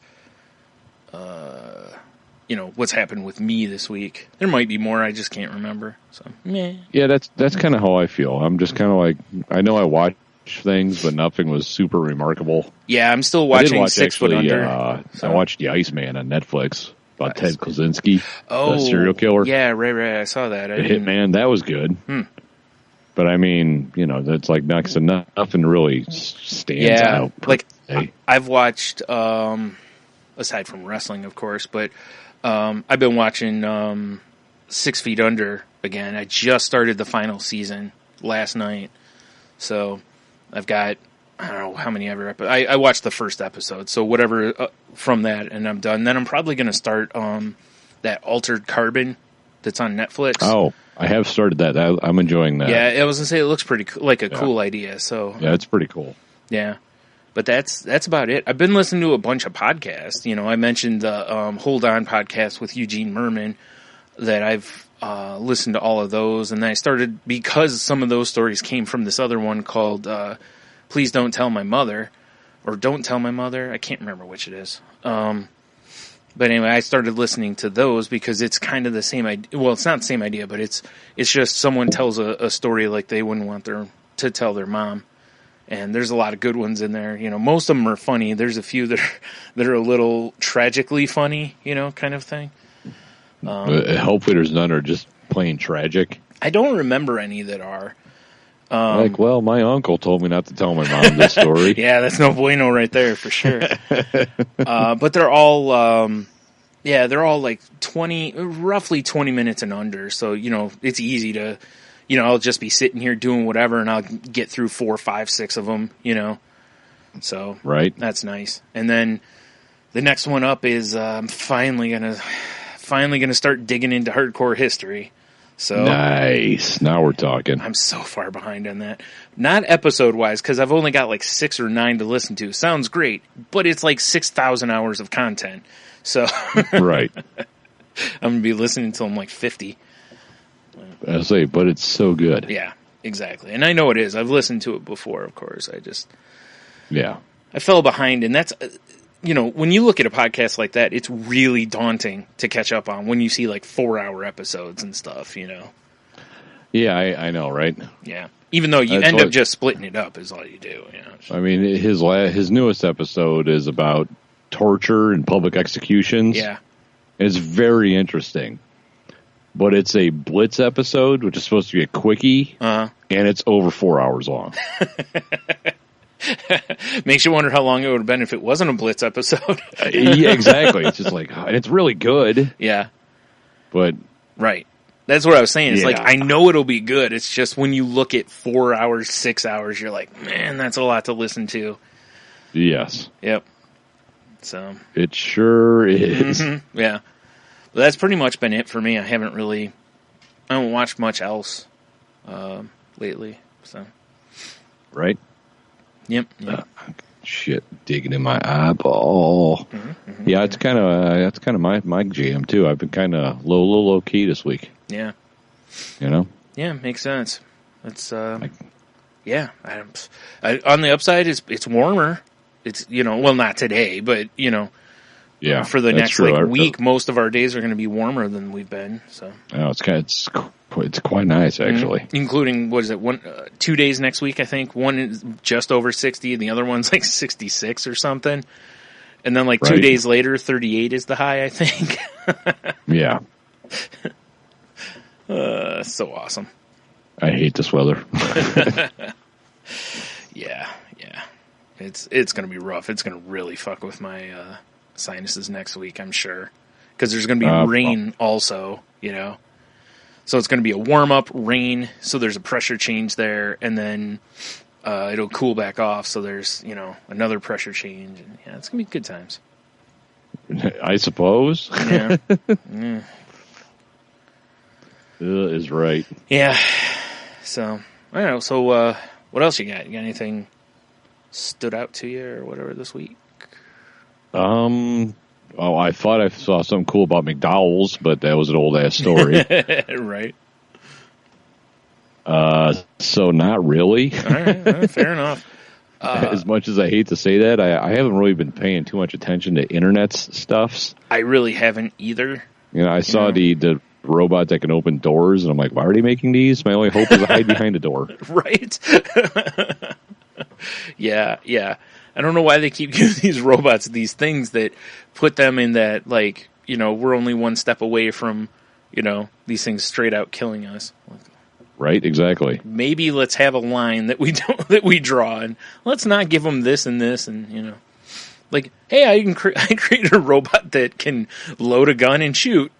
what's happened with me this week. There might be more. I just can't remember. So, meh. Yeah, that's kind of how I feel. I'm just kind of like, I know I watch things, but nothing was super remarkable. Yeah, I'm still watching 6 Foot Under. I watched The Iceman on Netflix about Ted Kaczynski, the serial killer. Yeah, right. I saw that. The Hitman, that was good. But I mean, that's like next to nothing really stands out. Like I've watched, aside from wrestling, of course, but I've been watching 6 Feet Under again. I just started the final season last night, so I've got I don't know how many ever. I watched the first episode, so whatever from that, and I'm done. Then I'm probably going to start that Altered Carbon that's on Netflix. Oh, I have started that. I'm enjoying that. Yeah, I was gonna say it looks pretty like a cool idea. So yeah, it's pretty cool. Yeah, but that's about it. I've been listening to a bunch of podcasts. You know, I mentioned the Hold On podcast with Eugene Merman that I've listened to all of those, and then I started because some of those stories came from this other one called Please Don't Tell My Mother, or Don't Tell My Mother. I can't remember which it is. But anyway, I started listening to those because it's kind of the same idea. Well, it's not the same idea, but it's just someone tells a story like they wouldn't want to tell their mom. And there's a lot of good ones in there. You know, most of them are funny. There's a few that are a little tragically funny, you know, kind of thing. Hopefully there's none that are just plain tragic. I don't remember any that are. Like, well, my uncle told me not to tell my mom this story. Yeah, that's no bueno right there for sure. But they're all, they're all like roughly 20 minutes and under. So, you know, it's easy to, you know, I'll just be sitting here doing whatever and I'll get through 4, 5, 6 of them, you know. So, right. That's nice. And then the next one up is I'm finally gonna start digging into hardcore history. So nice. Now we're talking. I'm so far behind on that. Not episode-wise, because I've only got like 6 or 9 to listen to. Sounds great, but it's like 6,000 hours of content. So right. I'm going to be listening until I'm like 50. I say, but it's so good. Yeah, exactly. And I know it is. I've listened to it before, of course. I fell behind, and that's... You know, when you look at a podcast like that, it's really daunting to catch up on when you see like 4-hour episodes and stuff, you know? Yeah, I know, right? Yeah. Even though you end up just splitting it up is all you do, you know? I mean, his newest episode is about torture and public executions. Yeah. It's very interesting. But it's a Blitz episode, which is supposed to be a quickie, and it's over 4 hours long. Makes you wonder how long it would have been if it wasn't a Blitz episode. Yeah, exactly. It's just like, and it's really good. Yeah. But. Right. That's what I was saying. It's like, I know it'll be good. It's just when you look at 4 hours, 6 hours, you're like, man, that's a lot to listen to. Yes. Yep. So. It sure is. Mm-hmm. Yeah. But that's pretty much been it for me. I haven't watched much else lately. So. Right. Yep. Shit, digging in my eyeball. Yeah, it's kind of my jam too. I've been kind of low key this week. Yeah. You know. Yeah, makes sense. It's yeah. On the upside, it's warmer. It's not today, but yeah, for the next week, most of our days are going to be warmer than we've been. So. Oh, it's quite nice actually. Including, what is it? 2 days next week, I think. One is just over 60, and the other one's like 66 or something. And then 2 days later, 38 is the high, I think. Yeah. So awesome. I hate this weather. Yeah. It's going to be rough. It's going to really fuck with my sinuses next week, I'm sure. Because there's going to be rain also, So it's going to be a warm-up, rain, so there's a pressure change there, and then it'll cool back off, so there's, another pressure change. And, yeah, it's going to be good times. I suppose. Yeah. Yeah. Is right. Yeah. So, I don't know. So, what else you got? You got anything stood out to you or whatever this week? Oh, I thought I saw something cool about McDowell's, but that was an old-ass story. Right. So not really. All right, fair enough. As much as I hate to say that, I haven't really been paying too much attention to internet stuffs. I really haven't either. I saw the robot that can open doors, and I'm like, why are they making these? My only hope is to hide behind a door. Right. Yeah. I don't know why they keep giving these robots these things that put them in that, we're only one step away from, these things straight out killing us. Right, exactly. Maybe let's have a line that we draw, and let's not give them this and this, and hey, I created a robot that can load a gun and shoot.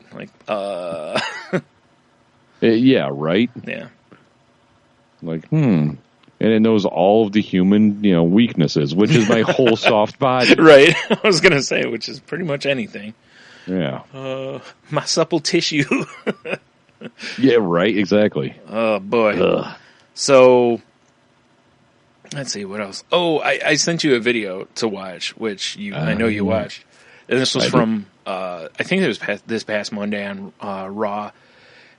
Yeah, right. Yeah. And it knows all of the human, weaknesses, which is my whole soft body. Right. I was gonna say, which is pretty much anything. Yeah. My supple tissue. Yeah, right. Exactly. Oh boy. Ugh. So let's see what else. Oh, I sent you a video to watch, which I know you watched. And this was from I think it was this past Monday on Raw.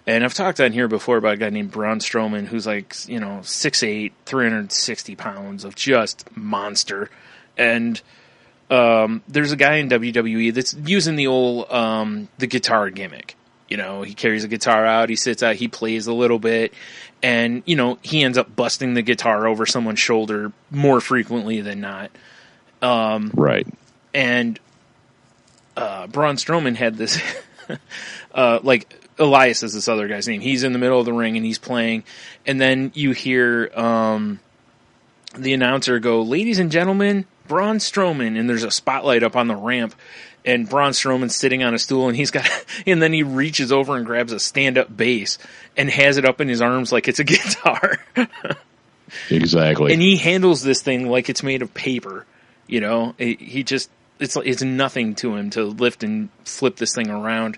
And I've talked on here before about a guy named Braun Strowman, who's like 6'8", 360 pounds of just monster. And there's a guy in WWE that's using the old the guitar gimmick. He carries a guitar out, he sits out, he plays a little bit, and, he ends up busting the guitar over someone's shoulder more frequently than not. Right. And Braun Strowman had this, Elias is this other guy's name. He's in the middle of the ring and he's playing, and then you hear the announcer go, "Ladies and gentlemen, Braun Strowman," and there's a spotlight up on the ramp, and Braun Strowman's sitting on a stool, and and then he reaches over and grabs a stand-up bass and has it up in his arms like it's a guitar. Exactly. And he handles this thing like it's made of paper. It's nothing to him to lift and flip this thing around.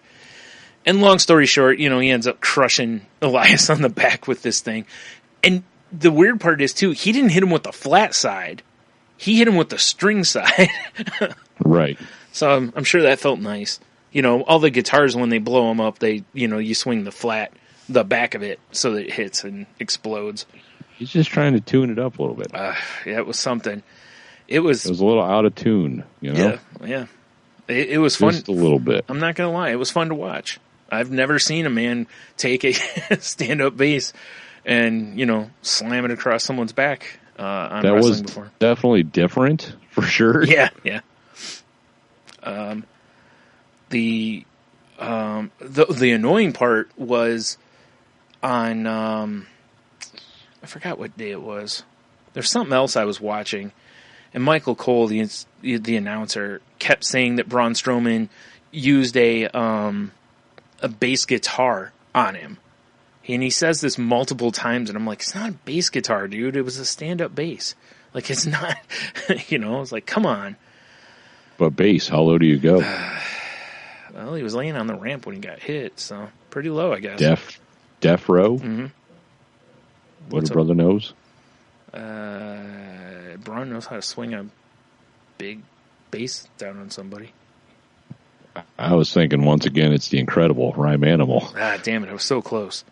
And long story short, he ends up crushing Elias on the back with this thing. And the weird part is, too, he didn't hit him with the flat side. He hit him with the string side. Right. So I'm sure that felt nice. All the guitars, when they blow them up, they, you swing the back of it so that it hits and explodes. He's just trying to tune it up a little bit. Yeah, it was something. It was a little out of tune, Yeah. It was fun. Just a little bit. I'm not going to lie. It was fun to watch. I've never seen a man take a stand-up bass and, slam it across someone's back on that wrestling was before. Definitely different, for sure. Yeah. The annoying part was on I forgot what day it was. There's something else I was watching, and Michael Cole, the announcer, kept saying that Braun Strowman used a bass guitar on him. And he says this multiple times, and I'm like, it's not a bass guitar, dude. It was a stand-up bass. Like, it's not, it's like, come on. But bass, how low do you go? Well, he was laying on the ramp when he got hit, so pretty low, I guess. Death row? Mm-hmm. What a brother knows? Braun knows how to swing a big bass down on somebody. I was thinking, once again, it's the incredible rhyme animal. Ah, damn it, I was so close.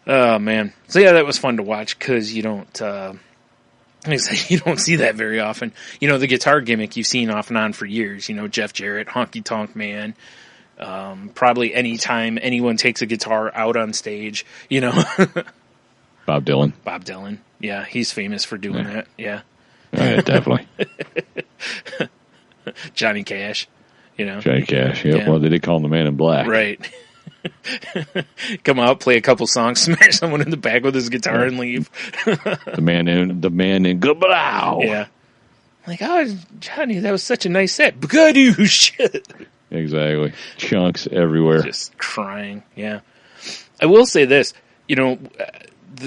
Oh, man. So, yeah, that was fun to watch because you don't see that very often. The guitar gimmick you've seen off and on for years. Jeff Jarrett, Honky Tonk Man. Probably any time anyone takes a guitar out on stage, Bob Dylan. Yeah, he's famous for doing that. Yeah. Yeah, definitely. Johnny Cash, Johnny Cash, yeah. Well, they did call him the Man in Black. Right. Come out, play a couple songs, smash someone in the back with his guitar and leave. the man in Goodblow. Yeah. Like, oh, Johnny, that was such a nice set. Shit. Exactly. Chunks everywhere. Just crying. Yeah. I will say this,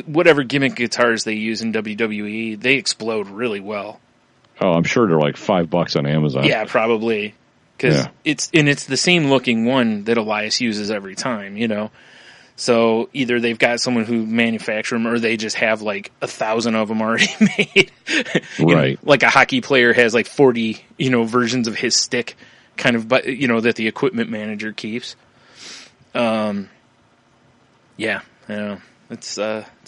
whatever gimmick guitars they use in WWE, they explode really well. Oh, I'm sure they're like $5 on Amazon. Yeah, probably. Because it's the same looking one that Elias uses every time, So either they've got someone who manufactures them, or they just have like 1,000 of them already made. Right. Like a hockey player has like 40, versions of his stick, kind of, but that the equipment manager keeps. Yeah, it's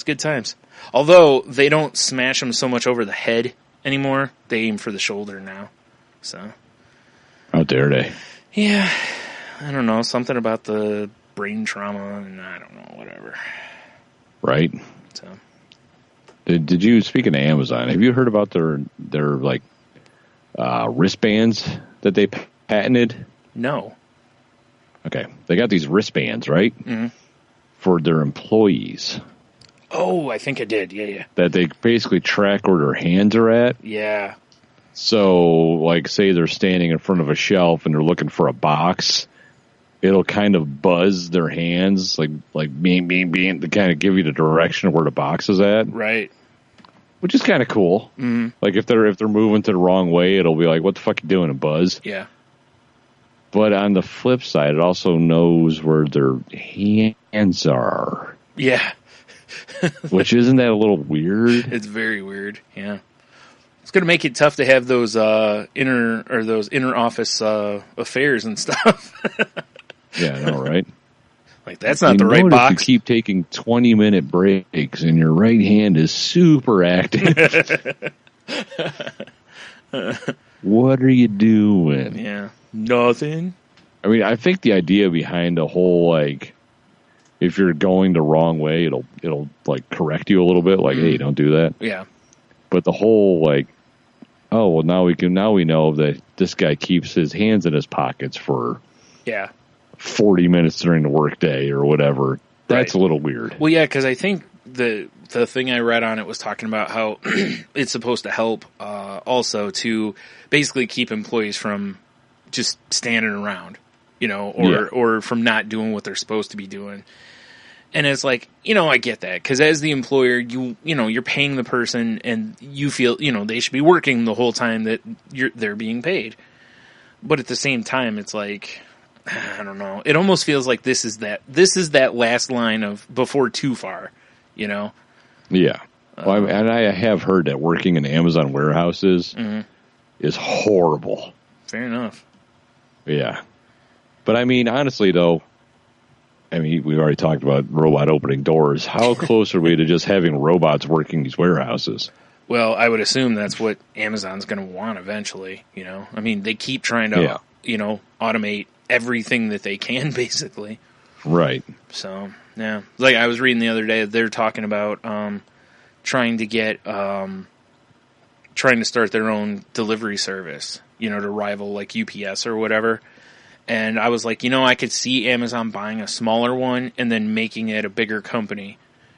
good times. Although they don't smash them so much over the head anymore, they aim for the shoulder now. So. How dare they? Yeah, I don't know, something about the brain trauma, and I don't know, whatever. Right. So, did you, speaking of Amazon, have you heard about their like wristbands that they patented? No. Okay, they got these wristbands, right? Mm-hmm. For their employees. Oh, I think I did. Yeah. That they basically track where their hands are at. Yeah. So, like, say they're standing in front of a shelf and they're looking for a box, it'll kind of buzz their hands, like being, to kind of give you the direction of where the box is at. Right. Which is kind of cool. Mm-hmm. Like, if they're moving to the wrong way, it'll be like, "What the fuck you doing?" and buzz. Yeah. But on the flip side, it also knows where their hands are. Yeah. Which isn't that a little weird? It's very weird, yeah. It's going to make it tough to have those inner office affairs and stuff. Yeah, I know, right? Like, that's not the right box. You keep taking 20-minute breaks and your right hand is super active. What are you doing? Yeah, nothing. I mean, I think the idea behind the whole, like, if you're going the wrong way, it'll like correct you a little bit, like, hey, don't do that. Yeah. But the whole, like, oh, well, now we know that this guy keeps his hands in his pockets for 40 minutes during the workday or whatever. That's a little weird. Well, yeah, because I think the thing I read on it was talking about how it's supposed to help also to basically keep employees from just standing around, you know, or from not doing what they're supposed to be doing. And it's like, you know, I get that, because as the employer, you know, you're paying the person and you feel, you know, they should be working the whole time that they're being paid. But at the same time, it's like, I don't know. It almost feels like this is that last line of before too far, you know? Yeah. Well, and I have heard that working in Amazon warehouses is horrible. Fair enough. Yeah. But I mean, honestly, though, I mean, we've already talked about robot opening doors. How close are we to just having robots working these warehouses? Well, I would assume that's what Amazon's going to want eventually, you know? I mean, they keep trying to, you know, automate everything that they can, basically. Right. So, yeah. Like, I was reading the other day, they're talking about trying to start their own delivery service, you know, to rival, like, UPS or whatever. And I was like, you know, I could see Amazon buying a smaller one and then making it a bigger company,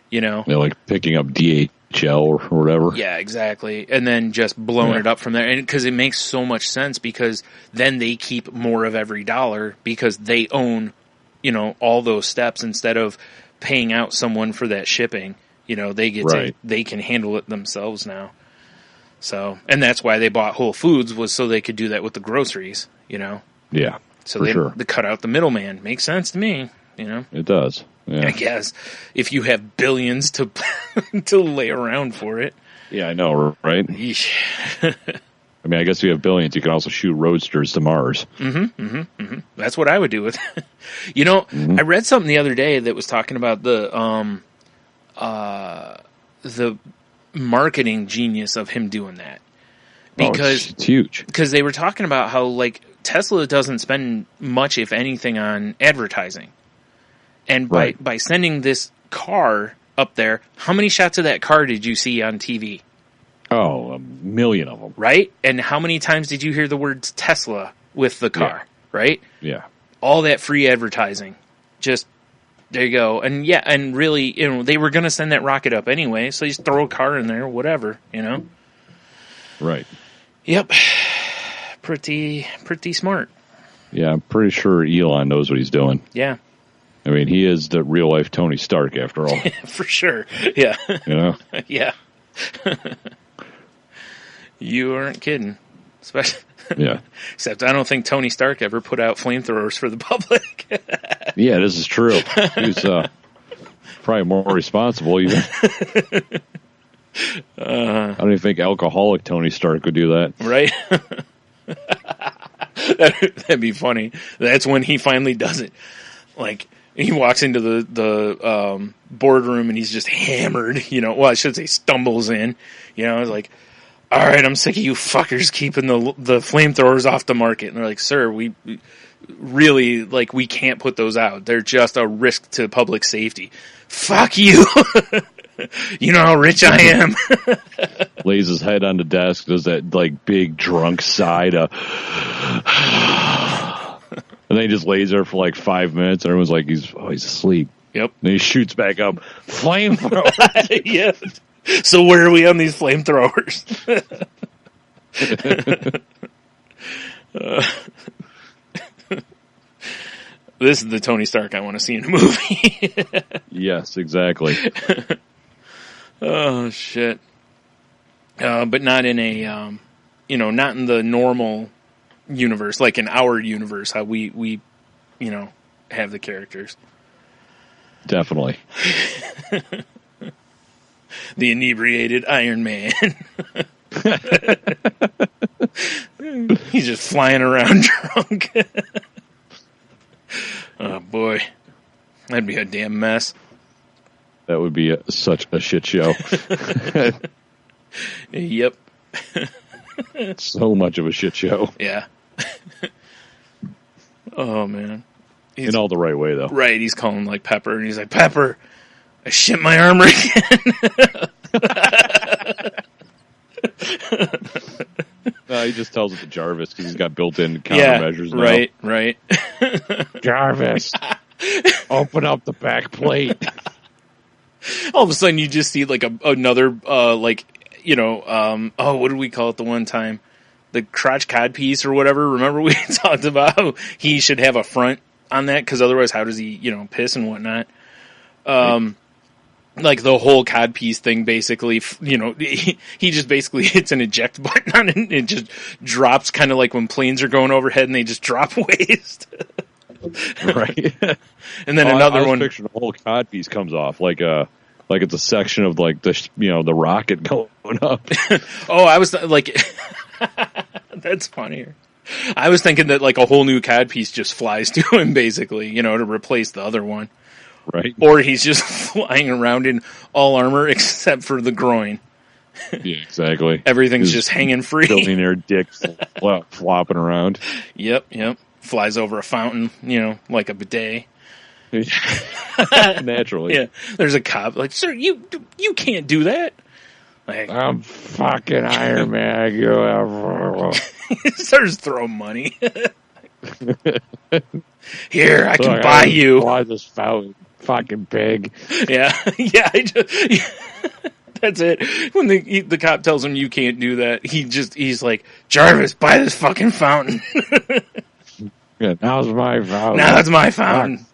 you know? They're like picking up DHL or whatever. Yeah, exactly. And then just blowing it up from there. And because it makes so much sense, because then they keep more of every dollar because they own, you know, all those steps instead of paying out someone for that shipping. You know, they get they can handle it themselves now. So, and that's why they bought Whole Foods, was so they could do that with the groceries, you know? Yeah. So they cut out the middleman. Makes sense to me, you know? It does. Yeah. I guess if you have billions to to lay around for it. Yeah, I know, right? I mean, I guess if you have billions, you can also shoot roadsters to Mars. That's what I would do with it. You know, I read something the other day that was talking about the marketing genius of him doing that. Because it's huge. Because they were talking about how, like, Tesla doesn't spend much, if anything, on advertising. And by sending this car up there, how many shots of that car did you see on TV? Oh, 1 million of them. Right? And how many times did you hear the words Tesla with the car? Right? Yeah. All that free advertising. Just, there you go. And yeah, and really, you know, they were going to send that rocket up anyway, so you just throw a car in there, whatever, you know? Right. Yep. Pretty smart. Yeah, I'm pretty sure Elon knows what he's doing. Yeah. I mean, he is the real-life Tony Stark, after all. For sure. Yeah. You know? Yeah. You aren't kidding. Especially. Yeah. Except I don't think Tony Stark ever put out flamethrowers for the public. Yeah, this is true. He's probably more responsible, even. I don't even think alcoholic Tony Stark would do that. Right? That'd be funny. That's when he finally does it. Like, he walks into the boardroom and he's just hammered, you know. Well, I should say stumbles in. You know, it's like, all right, I'm sick of you fuckers keeping the flamethrowers off the market. And they're like, sir, we really, like, we can't put those out. They're just a risk to public safety. Fuck you. You know how rich I am. Lays his head on the desk, does that, like, big drunk sigh to... And then he just lays there for like 5 minutes, and everyone's like, he's asleep. Yep. And he shoots back up. Flamethrower. Yeah. So where are we on these flamethrowers? This is the Tony Stark I want to see in a movie. Yes, exactly. Oh, shit. But not in a, not in the normal universe, like in our universe, how we have the characters. Definitely. The inebriated Iron Man. He's just flying around drunk. Oh boy, that'd be a damn mess. That would be such a shit show. Yep. So much of a shit show. Yeah. Oh man. In all the right way, though. Right, he's calling like Pepper, and he's like, Pepper, I shit my armor again. No, he just tells it to Jarvis because he's got built-in countermeasures now. Right. Jarvis, open up the back plate. All of a sudden, you just see like another what did we call it the one time? The crotch codpiece or whatever. Remember we talked about how he should have a front on that because otherwise, how does he piss and whatnot? Like the whole codpiece thing, basically, he just basically hits an eject button on it and it just drops, kind of like when planes are going overhead and they just drop waste. Right. And then another one. Picturing the whole codpiece comes off like it's a section of like the rocket going up. Oh, I was like, that's funnier. I was thinking that like a whole new codpiece just flies to him, basically, to replace the other one. Right. Or he's just flying around in all armor except for the groin. Yeah, exactly. Everything's just hanging free. Billionaire dick flopping around. Yep. Flies over a fountain, like a bidet. Naturally. Yeah. There's a cop like, sir, you can't do that. Like, I'm fucking Iron Man. He starts throwing money. Here, I can buy you. Buy this fountain, fucking pig. Yeah. That's it. When the cop tells him you can't do that, he's like, Jarvis, buy this fucking fountain. Yeah, now's my fountain. Now it's my fountain.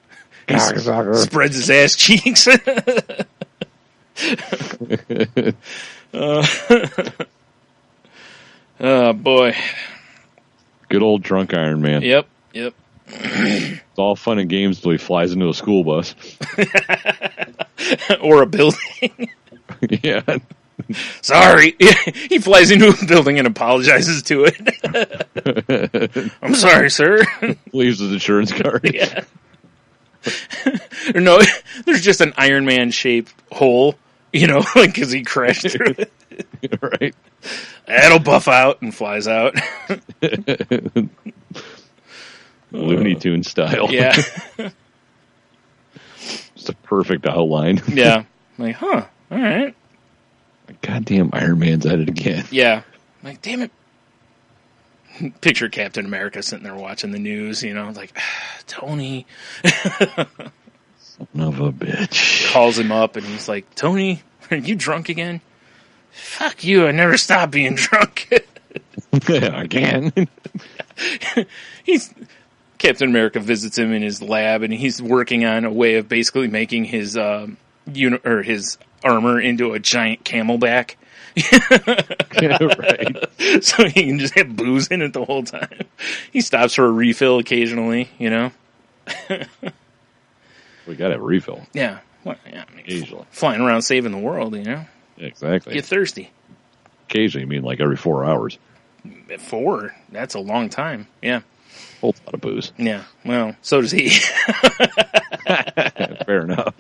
He Cocksucker. spreads his ass cheeks. Oh boy. Good old drunk Iron Man. Yep. It's all fun and games until he flies into a school bus. Or a building. Yeah. Sorry. He flies into a building and apologizes to it. I'm sorry, sir. Leaves his insurance card. Yeah. No, there's just an Iron Man shaped hole, because he crashed through it. Right. That'll buff out and flies out. Looney Tunes style. Yeah. Just a perfect outline. Yeah. Like, all right. Goddamn Iron Man's at it again. Yeah. Like, damn it. Picture Captain America sitting there watching the news, like, Tony. Son of a bitch. Calls him up and he's like, Tony, are you drunk again? Fuck you, I never stop being drunk. Again. Captain America visits him in his lab and he's working on a way of basically making his his armor into a giant camelback. Right. So he can just have booze in it the whole time. He stops for a refill occasionally, We got a refill. Yeah. Well, yeah, Occasionally. Flying around saving the world, Exactly. Get thirsty. Occasionally, you mean like every 4 hours. 4? That's a long time. Yeah. Holds a lot of booze. Yeah. Well, so does he. Fair enough.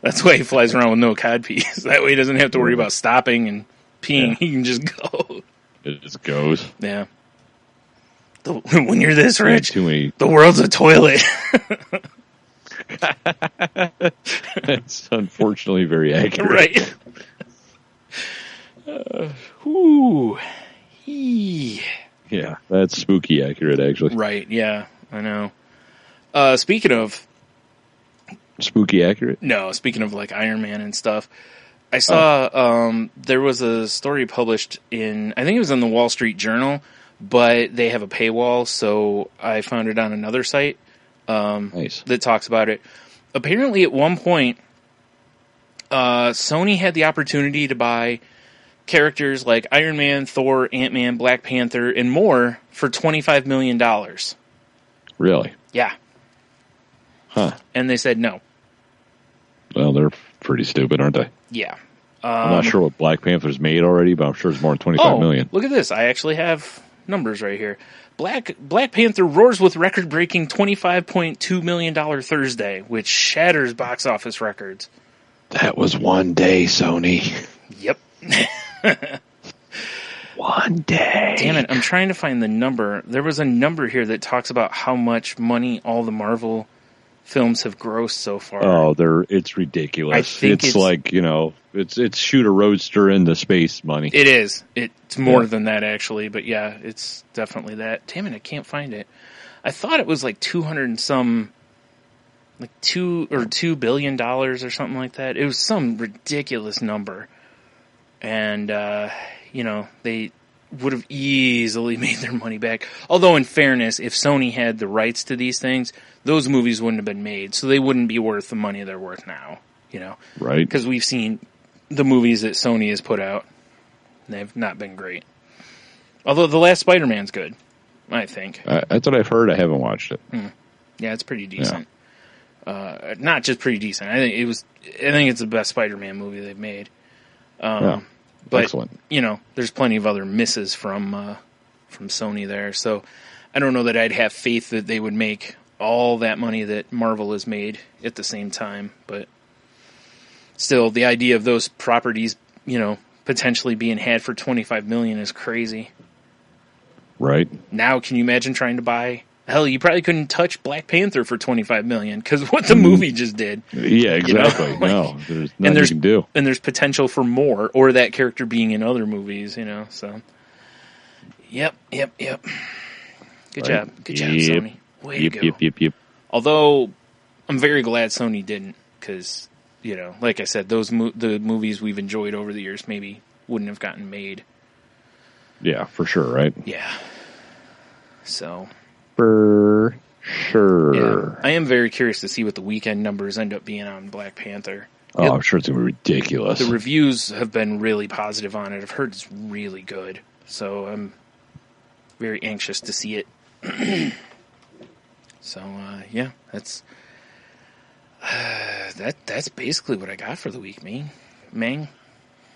That's why he flies around with no codpiece. That way he doesn't have to worry about stopping and peeing. Yeah. He can just go. It just goes. Yeah. When you're this rich, Too many. the world's a toilet. That's unfortunately very accurate. Right. Whoo. Yeah, that's spooky accurate, actually. Right, yeah, I know. Speaking of Spooky accurate? No, speaking of like Iron Man and stuff, I saw there was a story published in, I think it was in the Wall Street Journal, but they have a paywall, so I found it on another site Nice. that talks about it. Apparently, at one point, Sony had the opportunity to buy characters like Iron Man, Thor, Ant-Man, Black Panther, and more for $25 million. Really? Yeah. Huh. And they said no. Well, they're pretty stupid, aren't they? Yeah. I'm not sure what Black Panther's made already, but I'm sure it's more than 25 million. Look at this. I actually have numbers right here. Black Panther roars with record-breaking $25.2 million Thursday, which shatters box office records. That was one day, Sony. Yep. One day. Damn it, I'm trying to find the number. There was a number here that talks about how much money all the Marvel films have grossed so far. Oh, it's ridiculous. I think it's like, it's shoot a roadster into space money. It is. It's more than that, actually. But yeah, it's definitely that. Damn it, I can't find it. I thought it was like 200 and some, like $2 billion or something like that. It was some ridiculous number. And, they would have easily made their money back. Although, in fairness, if Sony had the rights to these things, those movies wouldn't have been made. So they wouldn't be worth the money they're worth now, Right. Because we've seen the movies that Sony has put out. They've not been great. Although the last Spider-Man's good, I think. That's what I've heard. I haven't watched it. Yeah, it's pretty decent. Yeah. Not just pretty decent. I think it's the best Spider-Man movie they've made. But, excellent. There's plenty of other misses from Sony there. So I don't know that I'd have faith that they would make all that money that Marvel has made at the same time. But still, the idea of those properties, potentially being had for $25 million is crazy. Right. Now, can you imagine trying to buy... Hell, you probably couldn't touch Black Panther for $25 million because what the movie just did. Yeah, exactly. No, there's nothing you can do. And there's potential for more, or that character being in other movies, so. Yep. Good job, Sony. Way to go. Yep. Although, I'm very glad Sony didn't, because, like I said, the movies we've enjoyed over the years maybe wouldn't have gotten made. Yeah, for sure, right? Yeah. So... For sure. Yeah. I am very curious to see what the weekend numbers end up being on Black Panther. Oh, I'm sure it's going to be ridiculous. The reviews have been really positive on it. I've heard it's really good. So I'm very anxious to see it. So, yeah, that's basically what I got for the week, Mang.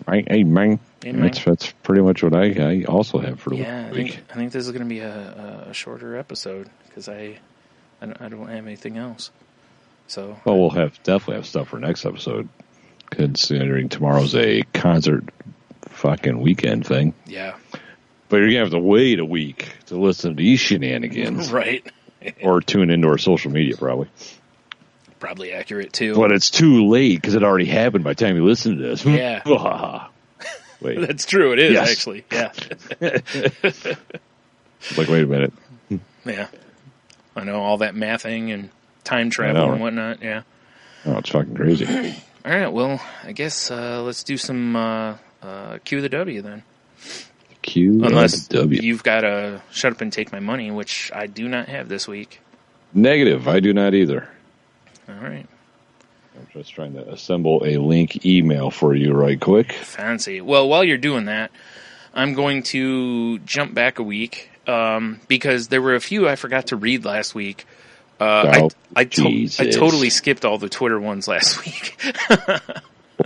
Hey, Mang. That's pretty much what I also have for the week. I think this is going to be a shorter episode because I don't have anything else. So, well, we'll definitely have stuff for next episode, considering tomorrow's a concert fucking weekend thing. Yeah, but you're gonna have to wait a week to listen to these shenanigans, right? Or tune into our social media, probably. Probably accurate too. But it's too late because it already happened by the time you listen to this. Yeah. Wait. That's true. It is actually. Yeah. Like, wait a minute. Yeah. I know all that mathing and time travel and whatnot. Yeah. Oh, it's fucking crazy. All right. Well, I guess let's do some Cue the W then. Unless you've got to shut up and take my money, which I do not have this week. Negative. I do not either. All right. I'm just trying to assemble a link email for you right quick. Fancy. Well, while you're doing that, I'm going to jump back a week because there were a few I forgot to read last week. I totally skipped all the Twitter ones last week.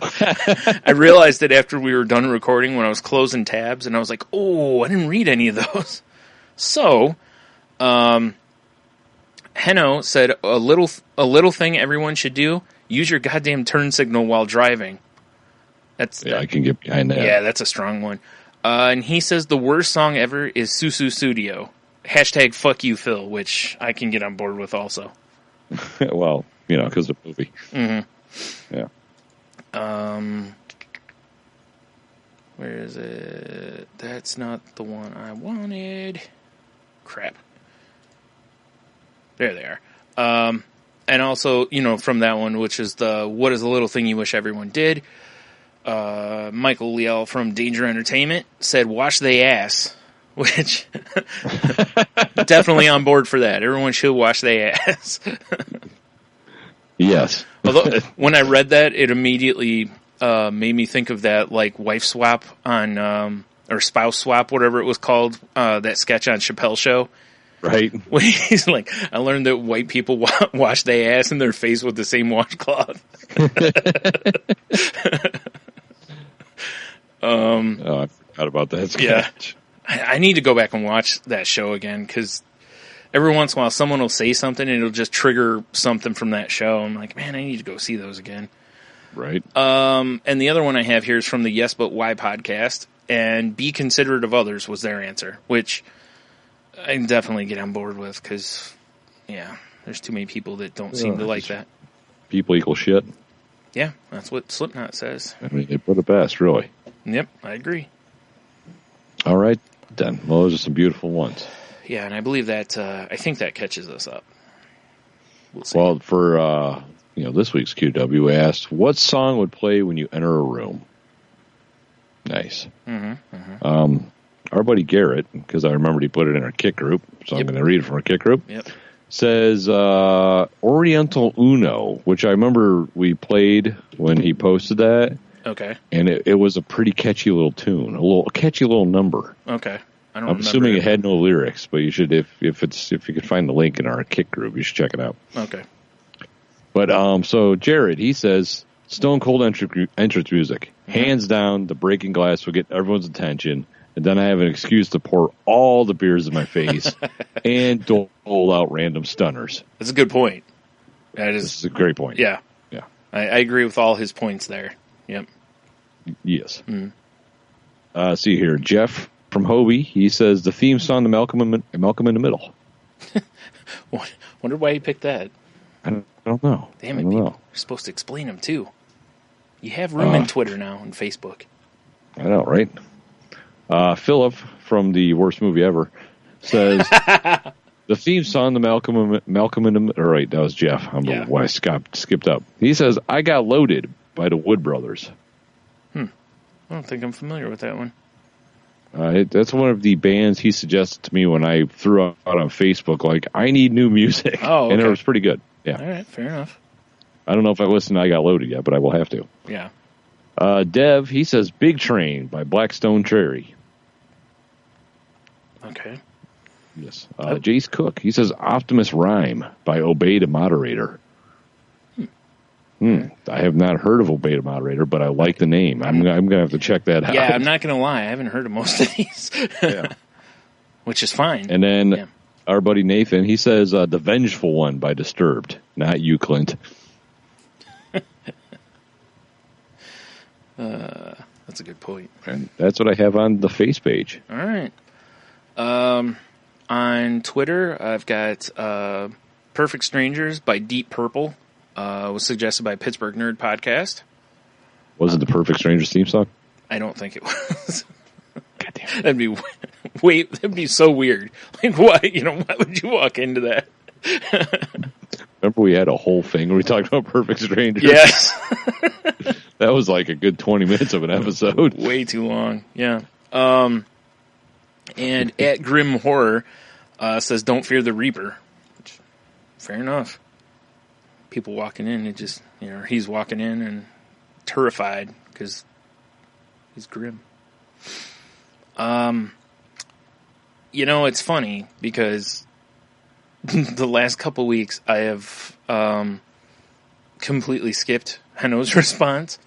I realized that after we were done recording when I was closing tabs, and I was like, oh, I didn't read any of those. So, Heno said, a little thing everyone should do, use your goddamn turn signal while driving. I can get behind that. Yeah, that's a strong one. And he says the worst song ever is Susu Studio. # fuck you, Phil, which I can get on board with also. Well, because of the movie. Mm-hmm. Yeah. Where is it? That's not the one I wanted. Crap. There they are. And also, from that one, which is the what is the little thing you wish everyone did? Michael Liel from Danger Entertainment said, wash they ass, which definitely on board for that. Everyone should wash they ass. Yes. Although, when I read that, it immediately made me think of that, like, wife swap on, or spouse swap, whatever it was called, that sketch on Chappelle's Show. Right. When he's like, I learned that white people wash their ass in their face with the same washcloth. I forgot about that sketch. Yeah. I need to go back and watch that show again, because every once in a while someone will say something and it'll just trigger something from that show. I'm like, man, I need to go see those again. Right. And the other one I have here is from the Yes But Why podcast, and Be Considerate of Others was their answer, which I can definitely get on board with, because, yeah, there's too many people that don't seem to like that. People equal shit. Yeah, that's what Slipknot says. I mean, they put it best, really. Yep, I agree. All right, then. Well, those are some beautiful ones. Yeah, and I believe that, I think that catches us up. We'll see. Well, for, this week's QW asked, what song would play when you enter a room? Nice. Our buddy Garrett, because I remembered he put it in our kick group, so I'm going to read it from our kick group. Yep. Says Oriental Uno, which I remember we played when he posted that. Okay. And it was a pretty catchy little tune, a catchy little number. Okay. I'm assuming it had no lyrics, but you should, if you could find the link in our kick group, you should check it out. Okay. But so Jared, he says Stone Cold entrance music, hands down. The breaking glass will get everyone's attention, and then I have an excuse to pour all the beers in my face and dole out random stunners. That's a good point. This is a great point. Yeah. Yeah. I agree with all his points there. Yep. Yes. See here, Jeff from Hobie. He says the theme song to Malcolm in the Middle. Wonder why he picked that. I don't know. Damn it, people. You're supposed to explain them, too. You have room in Twitter now and Facebook. I know, right? Philip from the Worst Movie Ever says the theme song to Malcolm in the Middle. All right, that was Jeff. I don't know why I skipped up. He says, I Got Loaded by the Wood Brothers. I don't think I'm familiar with that one. That's one of the bands he suggested to me when I threw out on Facebook, like, I need new music. Oh, okay. And it was pretty good. Yeah. All right, fair enough. I don't know if I listened to I Got Loaded yet, but I will have to. Yeah. Dev, he says Big Train by Blackstone Cherry. Okay. Yes. Jace Cook, he says Optimus Rhyme by Obey the Moderator. I have not heard of Obey the Moderator, but I like the name. I'm going to have to check that out. Yeah, I'm not going to lie. I haven't heard of most of these. Yeah. Which is fine. And then our buddy Nathan, he says The Vengeful One by Disturbed. Not you, Clint. That's a good point. And that's what I have on the face page. All right. On Twitter, I've got Perfect Strangers by Deep Purple. Was suggested by Pittsburgh Nerd Podcast. Was it the Perfect Strangers theme song? I don't think it was. God damn. That'd be so weird. Like, why would you walk into that? Remember we had a whole thing where we talked about Perfect Strangers? Yes. That was like a good 20 minutes of an episode. Way too long. Yeah. And at Grim Horror says, "Don't fear the Reaper." Which, fair enough. People walking in, it just, he's walking in and terrified because he's grim. It's funny because the last couple weeks I have completely skipped Heno's response,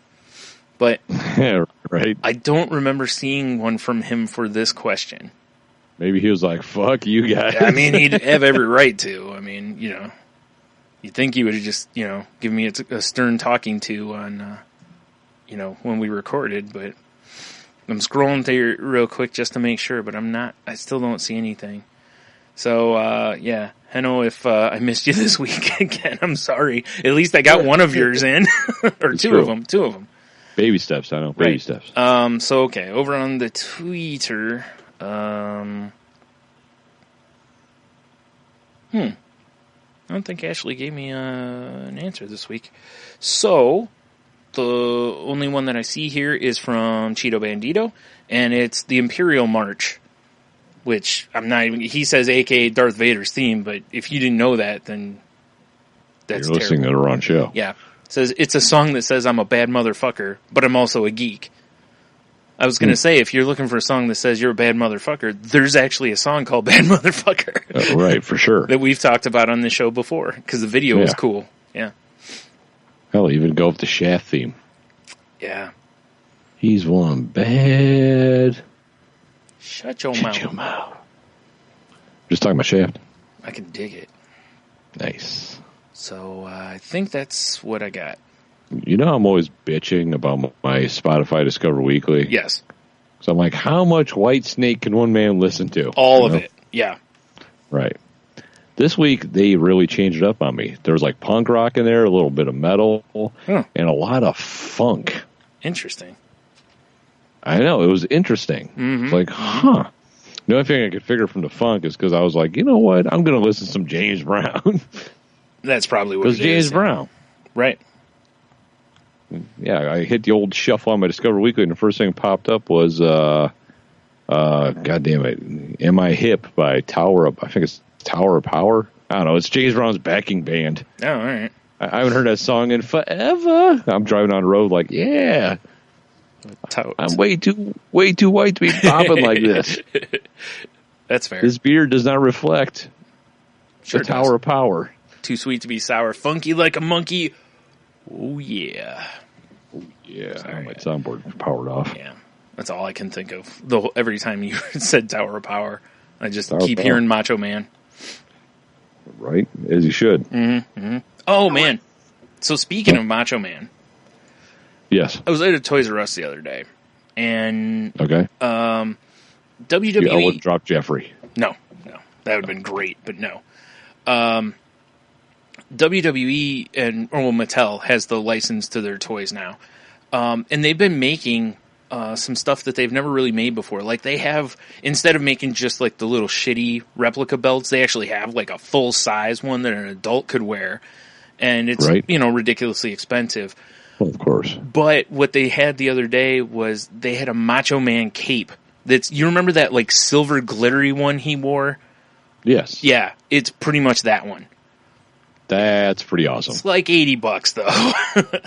but yeah, right. I don't remember seeing one from him for this question. Maybe he was like, "Fuck you guys." I mean, he'd have every right to. I mean, you'd think he would have just, given me a stern talking to on, when we recorded, but I'm scrolling through real quick just to make sure, but I still don't see anything. So, Heno, if I missed you this week again, I'm sorry. At least I got one of yours in, or two of them. Baby steps, I know, baby steps. Okay, over on the Twitter, I don't think Ashley gave me an answer this week. So, the only one that I see here is from Cheeto Bandito, and it's the Imperial March, which he says AKA Darth Vader's theme, but if you didn't know that, then that's You're listening to the wrong show. Yeah. It says, it's a song that says I'm a bad motherfucker, but I'm also a geek. I was going to say, if you're looking for a song that says you're a bad motherfucker, there's actually a song called Bad Motherfucker. Right, for sure. That we've talked about on the show before, because the video was cool. Yeah. Hell, even go with the Shaft theme. Yeah. He's one bad. Shut your mouth. Just talking about Shaft. I can dig it. Nice. So I think that's what I got. You know, I'm always bitching about my Spotify Discover Weekly. Yes. So I'm like, how much White Snake can one man listen to? All of it. Yeah. Right. This week, they really changed it up on me. There was like punk rock in there, a little bit of metal, and a lot of funk. Interesting. I know. It was interesting. Mm-hmm. It's like, huh. The only thing I could figure from the funk is because I was like, you know what? I'm going to listen to some James Brown. That's probably what it is. Because James Brown. Right. Yeah, I hit the old shuffle on my Discover Weekly, and the first thing that popped up was, God damn it, Am I Hip by Tower of, I think it's Tower of Power. I don't know. It's James Brown's backing band. Oh, all right. I haven't heard that song in forever. I'm driving on the road like, yeah, I'm way too white to be bopping like this. That's fair. This beard does not reflect the Tower of Power. Too sweet to be sour, funky like a monkey. Oh, yeah. Yeah, Sorry. my soundboard powered off. Yeah, that's all I can think of. Every time you said Tower of Power, I just keep Power. hearing Macho Man. Right, as you should. Mm-hmm. Mm-hmm. Oh, man. So speaking of Macho Man. Yes. I was at a Toys R Us the other day, and Okay. WWE... I would drop Jeffrey. No. That would have been great, but no. WWE and Mattel has the license to their toys now. And they've been making some stuff that they've never really made before. Like they have, instead of making just like the little shitty replica belts, they actually have like a full size one that an adult could wear. And it's, ridiculously expensive. Well, of course. But what they had the other day was they had a Macho Man cape. You remember that like silver glittery one he wore? Yes. Yeah, it's pretty much that one. That's pretty awesome. It's like $80 though.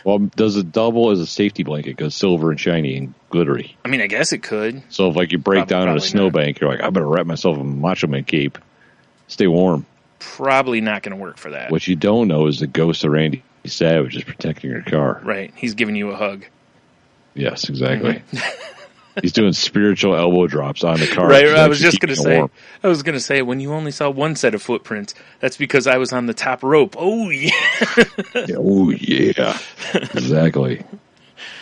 Well, does it double as a safety blanket because silver and shiny and glittery? I mean, I guess it could. So if like you break down in a snowbank, you're like, I better wrap myself in a Macho Man cape. Stay warm. Probably not going to work for that. What you don't know is the ghost of Randy Savage is protecting your car. Right. He's giving you a hug. Yes, exactly. He's doing spiritual elbow drops on the car. Right. I was just going to say, when you only saw one set of footprints, that's because I was on the top rope. Oh, yeah. Oh, yeah. Exactly.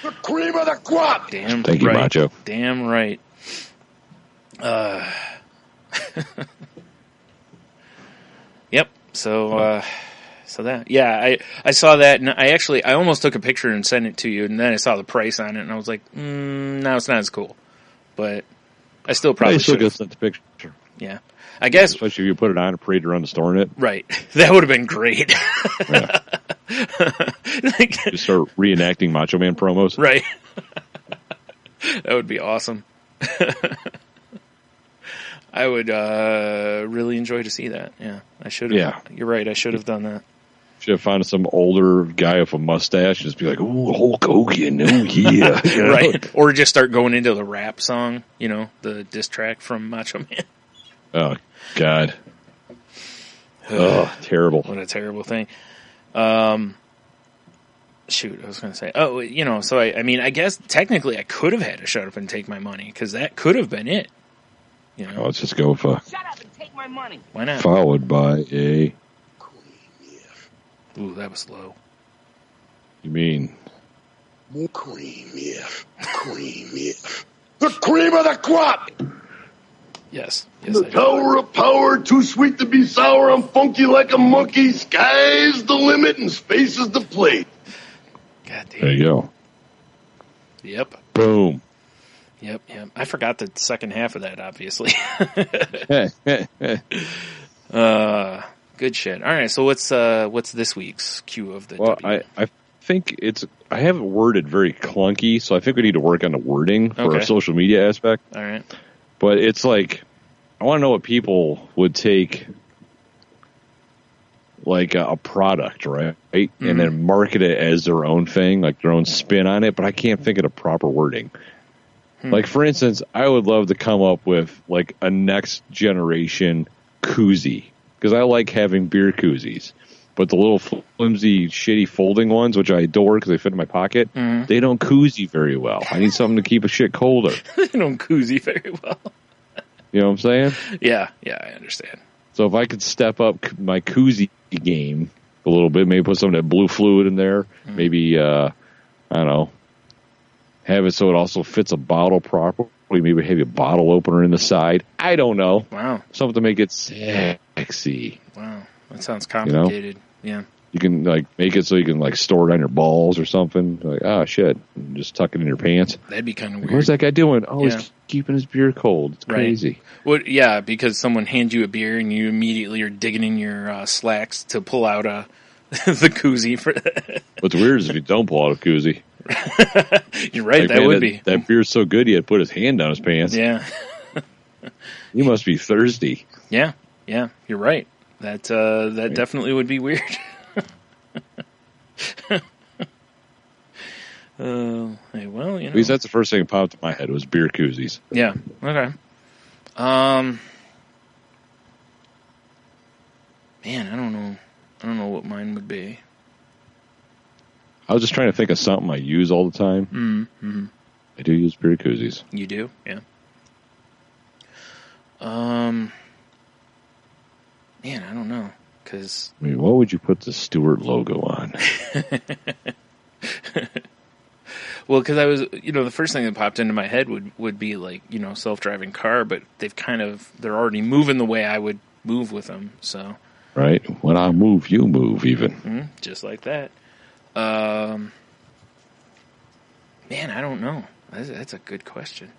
The cream of the crop. Damn Thank you, Macho. Damn right. Yep. So that, yeah, I saw that, and I almost took a picture and sent it to you, and then I saw the price on it, and I was like, no, it's not as cool. But I still probably should have sent the picture. Yeah. I guess. Especially if you put it on a parade around the store in it. Right. That would have been great. Yeah. Just start reenacting Macho Man promos. Right. That would be awesome. I would really enjoy to see that. Yeah. I should have. Yeah. You're right. I should have done that. Should have found some older guy with a mustache and just be like, ooh, Hulk Hogan, oh yeah. Right. Or just start going into the rap song, the diss track from Macho Man. Oh, God. Oh, terrible. What a terrible thing. Shoot, I was going to say, so I mean, I guess technically I could have had to shut up and take my money, because that could have been it. Let's just go for shut up and take my money. Why not? Followed by a... Ooh, that was low. You mean... More cream, yeah. Cream, yeah. The cream of the crop! Yes. The Tower of Power, too sweet to be sour. I'm funky like a monkey. Sky's the limit and space is the plate. God damn. There you go. Yep. Boom. Yep. I forgot the second half of that, obviously. Good shit. All right, so what's this week's cue of the W? I think I have it worded very clunky, so I think we need to work on the wording for our social media aspect. All right. But it's like, I want to know what people would take like a product, right? And then market it as their own thing, like their own spin on it, but I can't think of the proper wording. Like, for instance, I would love to come up with like a next generation koozie, because I like having beer koozies. But the little flimsy, shitty folding ones, which I adore because they fit in my pocket, they don't koozie very well. I need something to keep a shit colder. They don't koozie very well. You know what I'm saying? Yeah, I understand. So if I could step up my koozie game a little bit, maybe put some of that blue fluid in there, maybe, I don't know, have it so it also fits a bottle properly, maybe have a bottle opener in the side. I don't know. Wow. Something to make it sexy. Wow. That sounds complicated. Yeah. You can like make it so you can like store it on your balls or something. Like, oh shit, and just tuck it in your pants. That'd be kind of weird. What's that guy doing? Oh, he's keeping his beer cold. It's crazy. Right. Well, yeah, because someone hands you a beer and you immediately are digging in your slacks to pull out the koozie for that. What's weird is if you don't pull out a koozie. You're right. Like, that would be. That beer's so good he had to put his hand down his pants. Yeah. You must be thirsty. Yeah. You're right. That definitely would be weird. Hey, well, you know. At least that's the first thing that popped in my head was beer koozies. Yeah. Okay. Man, I don't know. I don't know what mine would be. I was just trying to think of something I use all the time. Mm-hmm. I do use beer koozies. You do? Yeah. Man, I don't know. Cause I mean, what would you put the Stewart logo on? Well, because I was, the first thing that popped into my head would be like, self-driving car, but they're already moving the way I would move with them, so. Right? When I move, you move even. Just like that. Man, I don't know. That's a good question.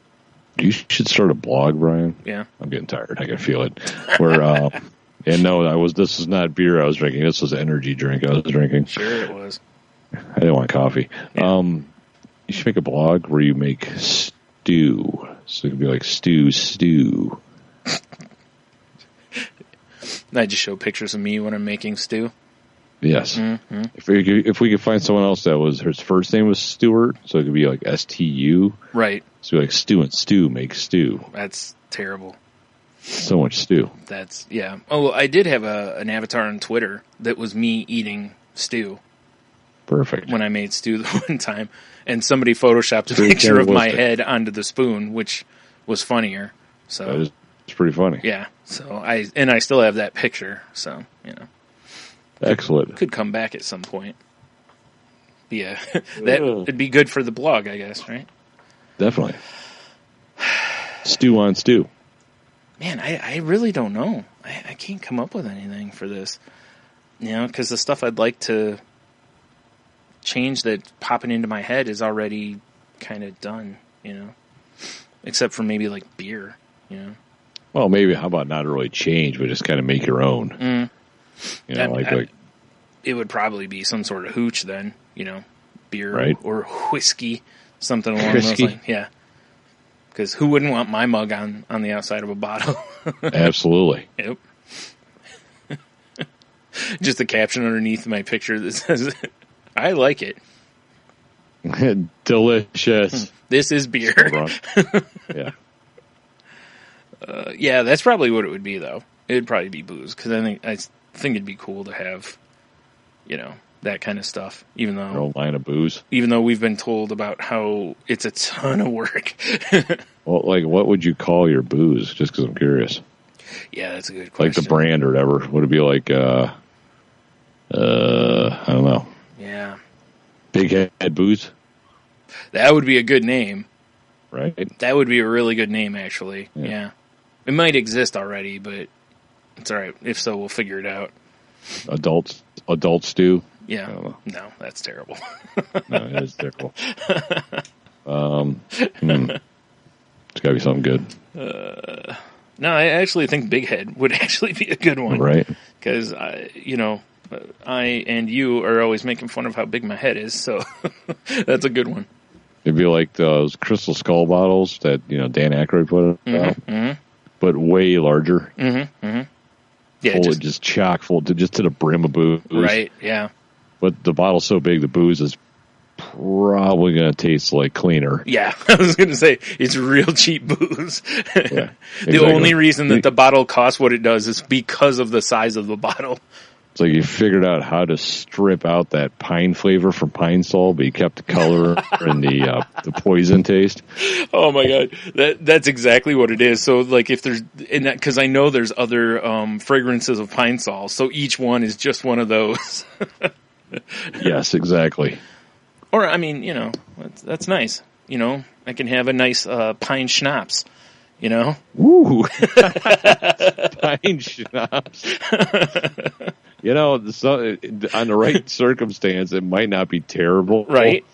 You should start a blog, Brian. Yeah. I'm getting tired. I can feel it. Where, and no, this is not beer I was drinking. This was energy drink I was drinking. Sure it was. I didn't want coffee. Yeah. You should make a blog where you make stew. So it could be like stew. I just show pictures of me when I'm making stew. Yes. Mm-hmm. If we could find someone else that was, his first name was Stewart, so it could be like STU. Right. So like stew and stew make stew. That's terrible. So much stew. Yeah. Oh, I did have an avatar on Twitter that was me eating stew. Perfect. When I made stew the one time, and somebody photoshopped a picture of my head onto the spoon, which was funnier. So that is pretty funny. Yeah. So I still have that picture. So Excellent. Could come back at some point. Yeah, that'd be good for the blog, I guess. Right? Definitely. Stew on stew. Man, I really don't know. I can't come up with anything for this. Because the stuff I'd like to change that popping into my head is already kind of done, except for maybe like beer, Well, maybe how about not really change, but just kind of make your own. Like it would probably be some sort of hooch then, beer right? or whiskey, something along those lines. Yeah, because who wouldn't want my mug on the outside of a bottle? Absolutely. Yep. Just the caption underneath my picture that says, I like it. Delicious. This is beer. Yeah. Yeah, that's probably what it would be, though. It'd probably be booze, because I think it'd be cool to have, that kind of stuff. Even though your own line of booze. Even though we've been told about how it's a ton of work. Well, like, what would you call your booze? Just because I'm curious. Yeah, that's a good question. Like the brand or whatever. Would it be like, I don't know. Yeah. Big Head Booze? That would be a good name. Right? That would be a really good name, actually. Yeah. It might exist already, but it's all right. If so, we'll figure it out. Adult stew? Yeah. No, that's terrible. No, it is terrible. It's got to be something good. No, I actually think Big Head would actually be a good one. Right. Because, I and you are always making fun of how big my head is, so that's a good one. It'd be like those Crystal Skull bottles that, Dan Aykroyd put out, but way larger. Mm-hmm. Mm-hmm. full of just chock full just to the brim of booze. Right, yeah. But the bottle's so big, the booze is probably going to taste like cleaner. Yeah, I was going to say, it's real cheap booze. Yeah, the only reason that the bottle costs what it does is because of the size of the bottle. It's like you figured out how to strip out that pine flavor from Pine Sol, but you kept the color and the poison taste. Oh my god, that's exactly what it is. So like if there's, because I know there's other fragrances of Pine Sol, so each one is just one of those. Yes, exactly. Or I mean, that's nice. I can have a nice pine schnapps. Ooh, pine schnapps. On the right circumstance, it might not be terrible. Right.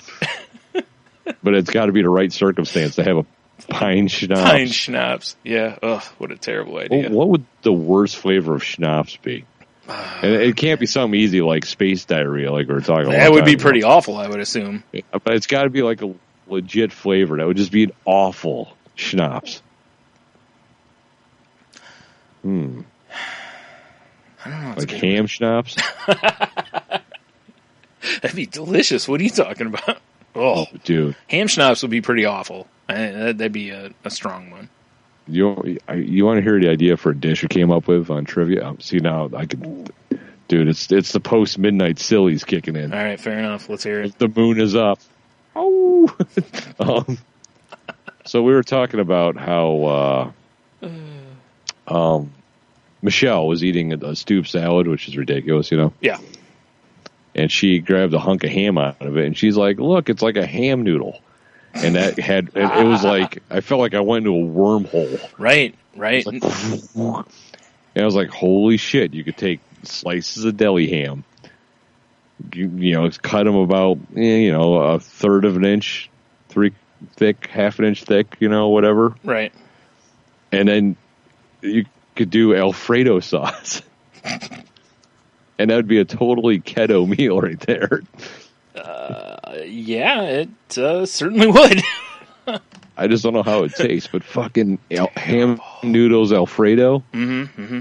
But it's got to be the right circumstance to have a pine schnapps. Pine schnapps. Yeah. Ugh, what a terrible idea. What would the worst flavor of schnapps be? And it can't be something easy like space diarrhea, like we were talking about. That would be pretty awful, I would assume. But it's got to be like a legit flavor. That would just be an awful schnapps. I don't know. Like ham schnapps? That'd be delicious. What are you talking about? Oh, dude. Ham schnapps would be pretty awful. That'd be a strong one. You want to hear the idea for a dish we came up with on trivia? See, now I can... Dude, it's the post-midnight sillies kicking in. All right, fair enough. Let's hear it. The moon is up. Oh! So we were talking about how... Michelle was eating a stewed salad, which is ridiculous, Yeah. And she grabbed a hunk of ham out of it, and she's like, look, it's like a ham noodle. And it was like, I felt like I went into a wormhole. Right. And I was like, holy shit, you could take slices of deli ham, cut them about, a third of an inch, half an inch thick, whatever. Right. And then you could do Alfredo sauce. And that would be a totally keto meal right there. Yeah, it certainly would. I just don't know how it tastes, but fucking ham noodles Alfredo. Mm-hmm.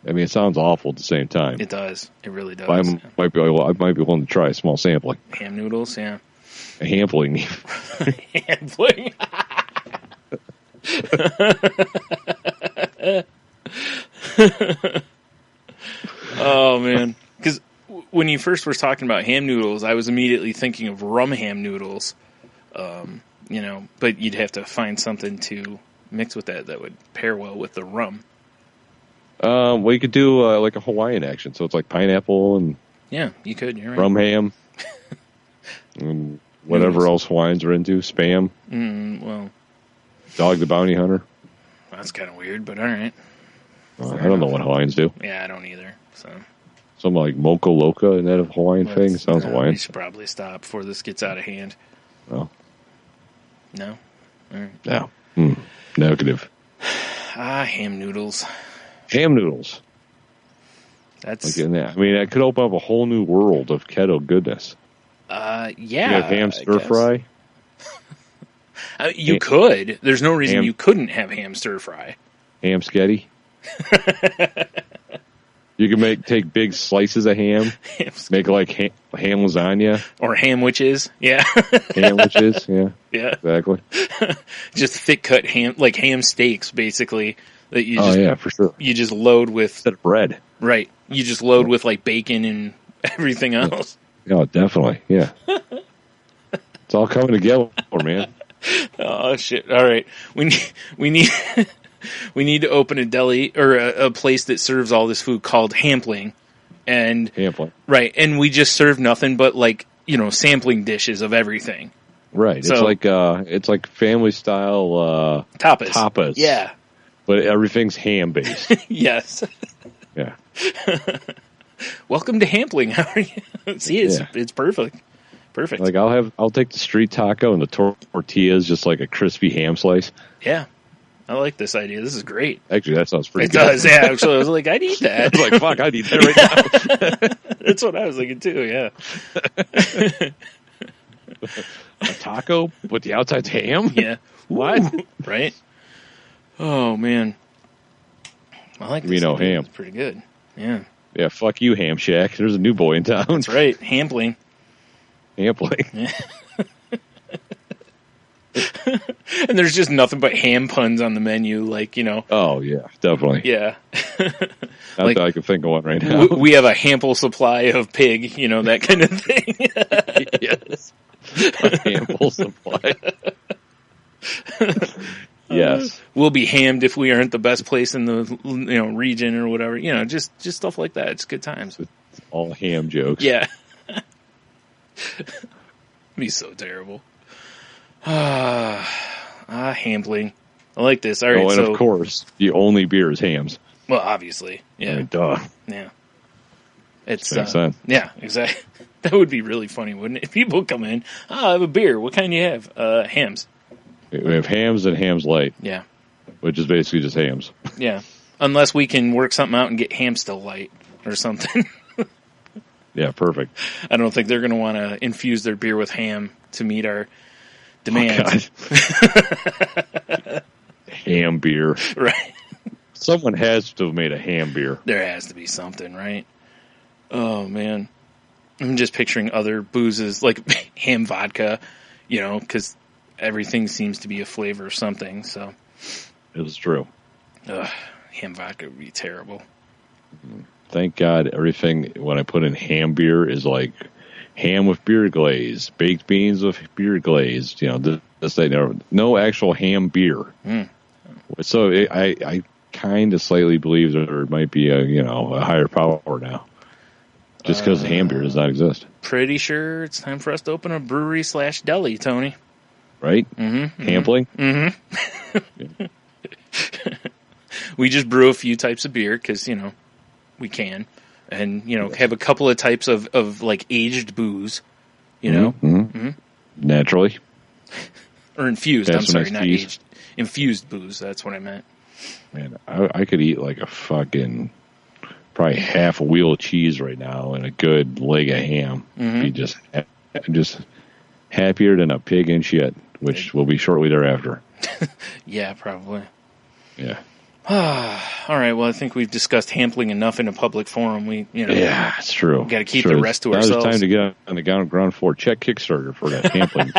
I mean, it sounds awful at the same time. It does. It really does. I might be willing to try a small sampling. Ham noodles, yeah. A hampling. Hampling. Oh man, because when you first were talking about ham noodles, I was immediately thinking of rum ham noodles. But you'd have to find something to mix with that would pair well with the rum. Well, you could do like a Hawaiian action, so it's like pineapple and yeah, you could. You're right. Rum ham and whatever else Hawaiians are into. Spam. Well, Dog the Bounty Hunter. That's kind of weird, but all right. I don't know what Hawaiians do. Yeah, I don't either. So something like Mocha Loca, isn't that a Hawaiian thing? Sounds Hawaiian. We should probably stop before this gets out of hand. Oh. No? All right. No. Negative. Ham noodles. Ham noodles. That's. I mean, that could open up a whole new world of keto goodness. Yeah. You have ham stir fry? You could. There's no reason you couldn't have ham stir fry. Ham sketty? You can take big slices of ham, make like ham lasagna. Or hamwiches, yeah. Hamwiches, yeah. Yeah. Exactly. Just thick cut ham, like ham steaks, basically. That you for sure. You just load with... Instead of bread. Right. You just load with like bacon and everything else. Oh, definitely, yeah. It's all coming together, man. Oh, shit. All right. We need... We need to open a deli or a place that serves all this food called Hampling, Hampling, right? And we just serve nothing but sampling dishes of everything. Right. So, it's like family style tapas. Yeah. But everything's ham based. Yes. Yeah. Welcome to Hampling. How are you? See, it's perfect. Perfect. Like I'll take the street taco and the tortilla is just like a crispy ham slice. Yeah. I like this idea. This is great. Actually, that sounds pretty good. It does, yeah. Actually, I was like, I'd eat that. I was like, fuck, I'd eat that right now. That's what I was thinking too, yeah. A taco with the outside's ham? Yeah. What? Right? Oh, man. I like Give me this. no idea. ham. It's pretty good. Yeah. Yeah, fuck you, Ham Shack. There's a new boy in town. That's right. Hampling. Hampling. And there's just nothing but ham puns on the menu, like, you know. Oh, yeah, definitely. Yeah. Not like, that I can think of one right now. we have a ample supply of pig, you know, that kind of thing. Yes. A ample supply. Yes. We'll be hammed if we aren't the best place in the, you know, region or whatever. You know, just stuff like that. It's good times. All ham jokes. Yeah. Be so terrible. Hampling. I like this. All right, and so of course, the only beer is hams. well, obviously, yeah, I mean, duh. yeah. It's Makes sense. yeah, exactly. That would be really funny, wouldn't it? If people come in, I have a beer. What kind do you have? Hams. We have hams and hams light, Yeah, which is basically just hams. yeah. Unless we can work something out and get ham still light or something. Yeah, perfect. I don't think they're going to want to infuse their beer with ham to meet our demands. Oh, ham beer. Right. Someone has to have made a ham beer. There has to be something, right? Oh, man. I'm just picturing other boozes, like ham vodka, you know, because everything seems to be a flavor of something, so. It is true. Ham vodka would be terrible. Thank God everything, when I put in ham beer, is like ham with beer glaze, baked beans with beer glaze, you know, this no actual ham beer. Mm. So I kind of slightly believe there might be a higher power now, just because ham beer does not exist. Pretty sure it's time for us to open a brewery/deli, Tony. Right? Mm-hmm. Hampling? Mm-hmm. We just brew a few types of beer because, you know, we can. And, you know, have a couple of types of like aged booze, you know? Mm-hmm. Mm-hmm. Naturally. Or infused, That's I'm sorry, nice not cheese. aged. Infused booze, that's what I meant. Man, I could eat like a fucking, probably half a wheel of cheese right now and a good leg of ham. Mm-hmm. Be just happier than a pig in shit, which will be shortly thereafter. Yeah, probably. Yeah. All right, well, I think we've discussed Hampling enough in a public forum. Yeah, it's true. Got to keep the rest to ourselves. Now it's time to get on the ground floor. Check Kickstarter for that Hampling.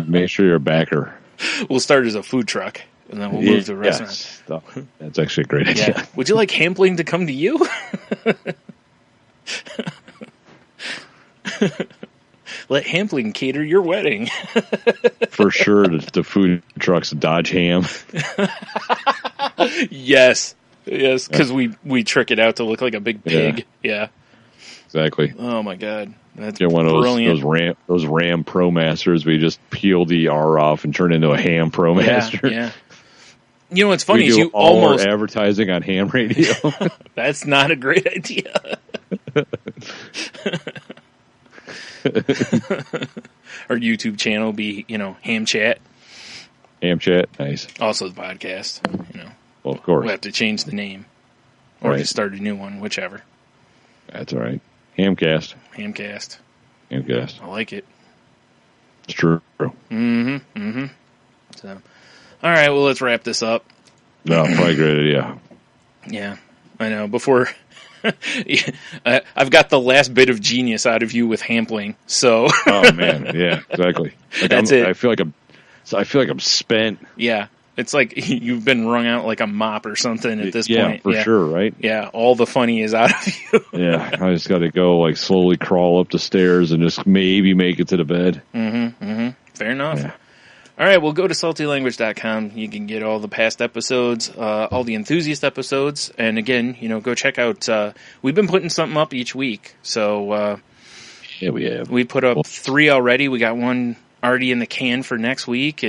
Make sure you're a backer. We'll start as a food truck, and then we'll move to a restaurant. Yes. That's actually a great idea. Yeah. Would you like Hampling to come to you? Let Hampling cater your wedding. For sure, the food truck's Dodge Ham. Yes, because we trick it out to look like a big pig. Yeah. Exactly. Oh my God, that's Get one of brilliant. those Ram Pro Masters. We just peel the R off and turn it into a Ham Pro Master. Yeah. You know what's funny we is do you all almost our advertising on ham radio. That's not a great idea. Our YouTube channel be, Ham Chat. Ham Chat, nice. Also the podcast, Well, of course. We'll have to change the name. Or just start a new one, whichever. That's all right. Hamcast. Hamcast. Hamcast. I like it. It's true. So, all right, well, let's wrap this up. No, probably a great idea. Yeah, I know. Before... I've got the last bit of genius out of you with Hampling, so. Oh man, yeah, exactly. That's it. I feel like I'm spent. Yeah, it's like you've been wrung out like a mop or something at this Yeah, point. for sure, right? Yeah, all the funny is out of you. Yeah, I just got to go like slowly crawl up the stairs and just maybe make it to the bed. Fair enough. Yeah. All right, well, go to saltylanguage.com. You can get all the past episodes, all the enthusiast episodes. And again, go check out, we've been putting something up each week. So, yeah, we have. We put up 3 already. We got one already in the can for next week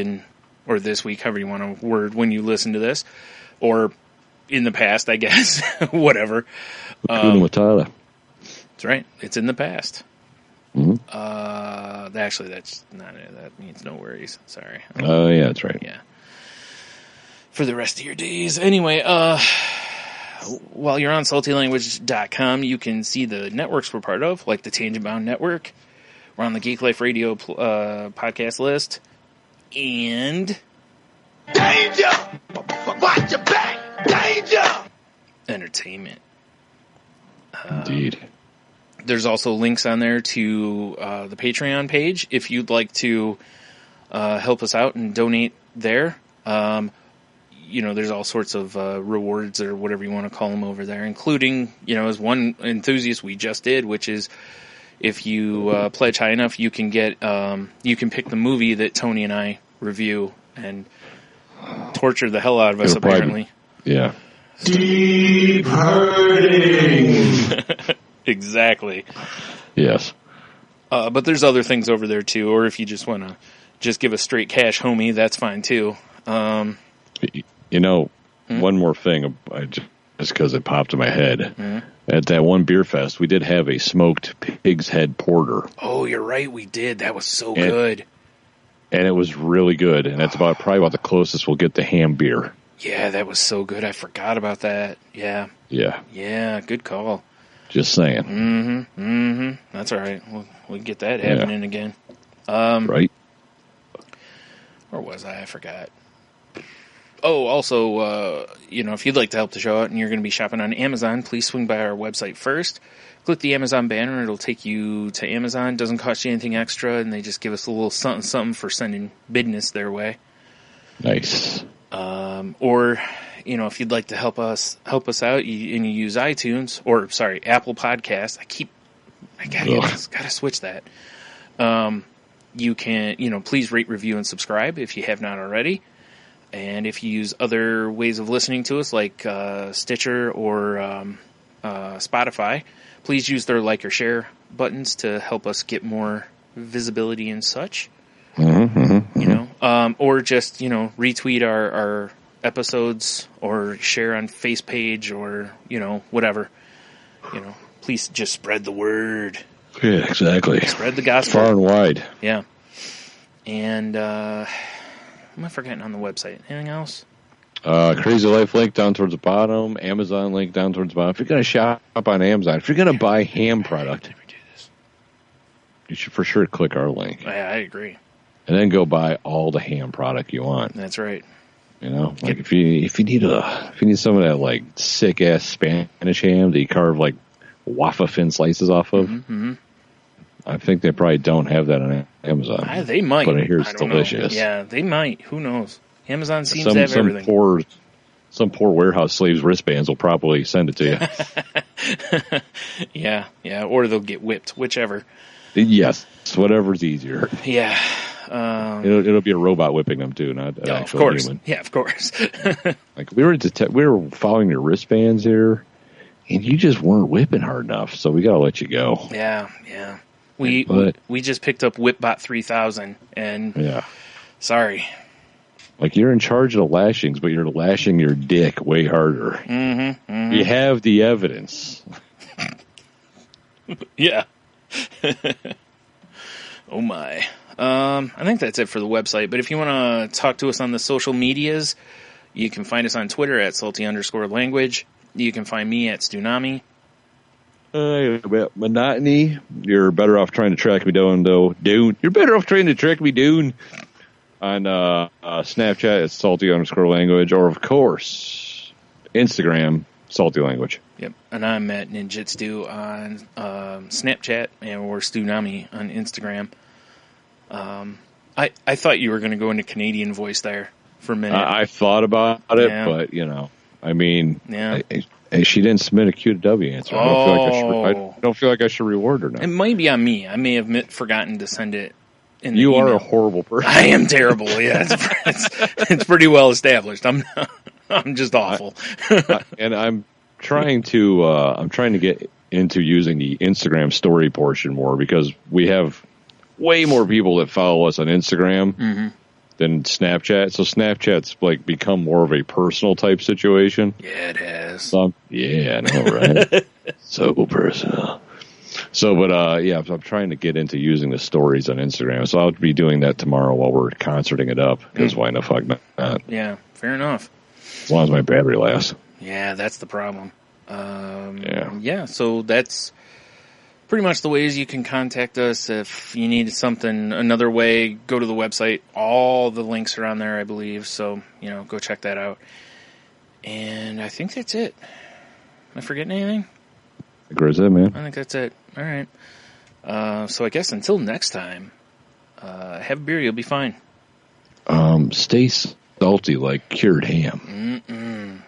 or this week, however you want to word when you listen to this, or in the past, I guess, whatever. Matata. That's right. It's in the past. Actually, that's not it. That means no worries. Sorry. Oh, yeah, that's right. Yeah. For the rest of your days. Anyway, while you're on saltylanguage.com, you can see the networks we're part of, like the Tangent Bound Network. We're on the Geek Life Radio podcast list. And... Danger! Watch your back! Danger! Entertainment. Indeed. There's also links on there to the Patreon page if you'd like to help us out and donate there. There's all sorts of rewards or whatever you want to call them over there, including, as one enthusiast we just did, which is if you pledge high enough, you can get you can pick the movie that Tony and I review and torture the hell out of us, apparently. Yeah. Deep hurting. Exactly. Yes. But there's other things over there too, or if you just want to just give us straight cash, homie, that's fine too. One more thing, just because it popped in my head. Mm-hmm. At that one beer fest, we did have a smoked pig's head porter. Oh, you're right, we did. That was so good. And it was really good, and that's probably about the closest we'll get to ham beer. Yeah, that was so good. I forgot about that. Yeah. Yeah. Yeah, good call. Just saying. Mm-hmm. Mm-hmm. That's all right. We'll get that happening again. Right. Where was I? I forgot. Oh, also, if you'd like to help the show out and you're going to be shopping on Amazon, please swing by our website first. Click the Amazon banner. It'll take you to Amazon. Doesn't cost you anything extra, and they just give us a little something for sending business their way. Nice. Or, if you'd like to help us out and you use iTunes, Apple Podcasts. I gotta switch that. You can, please rate, review, and subscribe if you have not already. And if you use other ways of listening to us, like Stitcher or Spotify, please use their like or share buttons to help us get more visibility and such. Or just, retweet our episodes or share on Face page or, whatever. Please just spread the word. Yeah, exactly. Spread the gospel. Far and wide. Yeah. And, am I forgetting on the website? Anything else? Crazy Life link down towards the bottom. Amazon link down towards the bottom. If you're going to shop on Amazon, if you're going to buy ham product, you should for sure click our link. Yeah, I agree. And then go buy all the ham product you want. That's right. Like if you need some of that like sick ass Spanish ham that you carve like waffle thin slices off of, I think they probably don't have that on Amazon. They might, but I hear it's delicious. Yeah, they might. Who knows? Amazon seems to have everything. Some poor warehouse slave's wristbands will probably send it to you. Yeah, or they'll get whipped, whichever. Yes, whatever's easier. Yeah. It'll be a robot whipping them too, not an actual human. Yeah, of course. Like we were following your wristbands here, and you just weren't whipping hard enough, so we gotta let you go. Yeah. We just picked up Whipbot 3000, and sorry. Like you're in charge of the lashings, but you're lashing your dick way harder. You have the evidence. Yeah. Oh my. I think that's it for the website, but if you want to talk to us on the social medias, you can find us on Twitter at salty_language. You can find me at Stunami. Monotony. You're better off trying to track me down, though. You're better off trying to track me down on Snapchat at salty_language, or of course, Instagram, salty language. Yep, and I'm at Ninjitsu on Snapchat or Stunami on Instagram. I thought you were going to go into Canadian voice there for a minute. I thought about it, but I mean, she didn't submit a Q2W answer. I don't feel like I should reward her now. It might be on me. I may have forgotten to send it. You are a horrible person. I am terrible. Yeah, it's pretty well established. I'm just awful. And I'm trying to get into using the Instagram story portion more, because we have way more people that follow us on Instagram than Snapchat. So Snapchat's like become more of a personal type situation. Yeah, it has. I know, right? So personal. So, but I'm trying to get into using the stories on Instagram. So I'll be doing that tomorrow while we're concerting it up. Because why the fuck not? Yeah, fair enough. As long as my battery lasts. Yeah, that's the problem. So that's pretty much the ways you can contact us. If you need something another way, go to the website. All the links are on there, I believe. So, go check that out. And I think that's it. Am I forgetting anything? I think that's it, man. I think that's it. All right. So I guess until next time, have a beer, you'll be fine. Stay salty like cured ham. Mm-mm.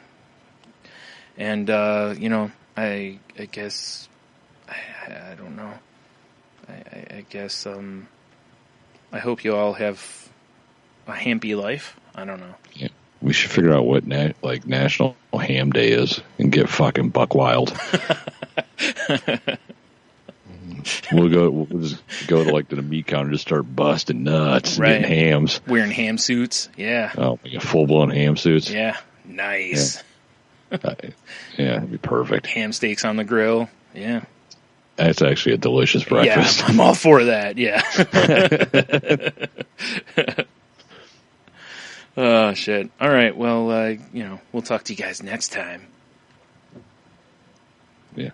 And, I guess, I don't know. I guess, I hope you all have a happy life. I don't know. Yeah. We should figure out what National Ham Day is and get fucking buck wild. We'll just go to the meat counter and just start busting nuts and getting hams. Wearing ham suits, yeah. Oh, like full blown ham suits. Yeah, nice. Yeah, that'd be perfect. Ham steaks on the grill, yeah. That's actually a delicious breakfast. Yeah, I'm all for that, yeah. Oh, shit. All right, well, we'll talk to you guys next time. Yeah.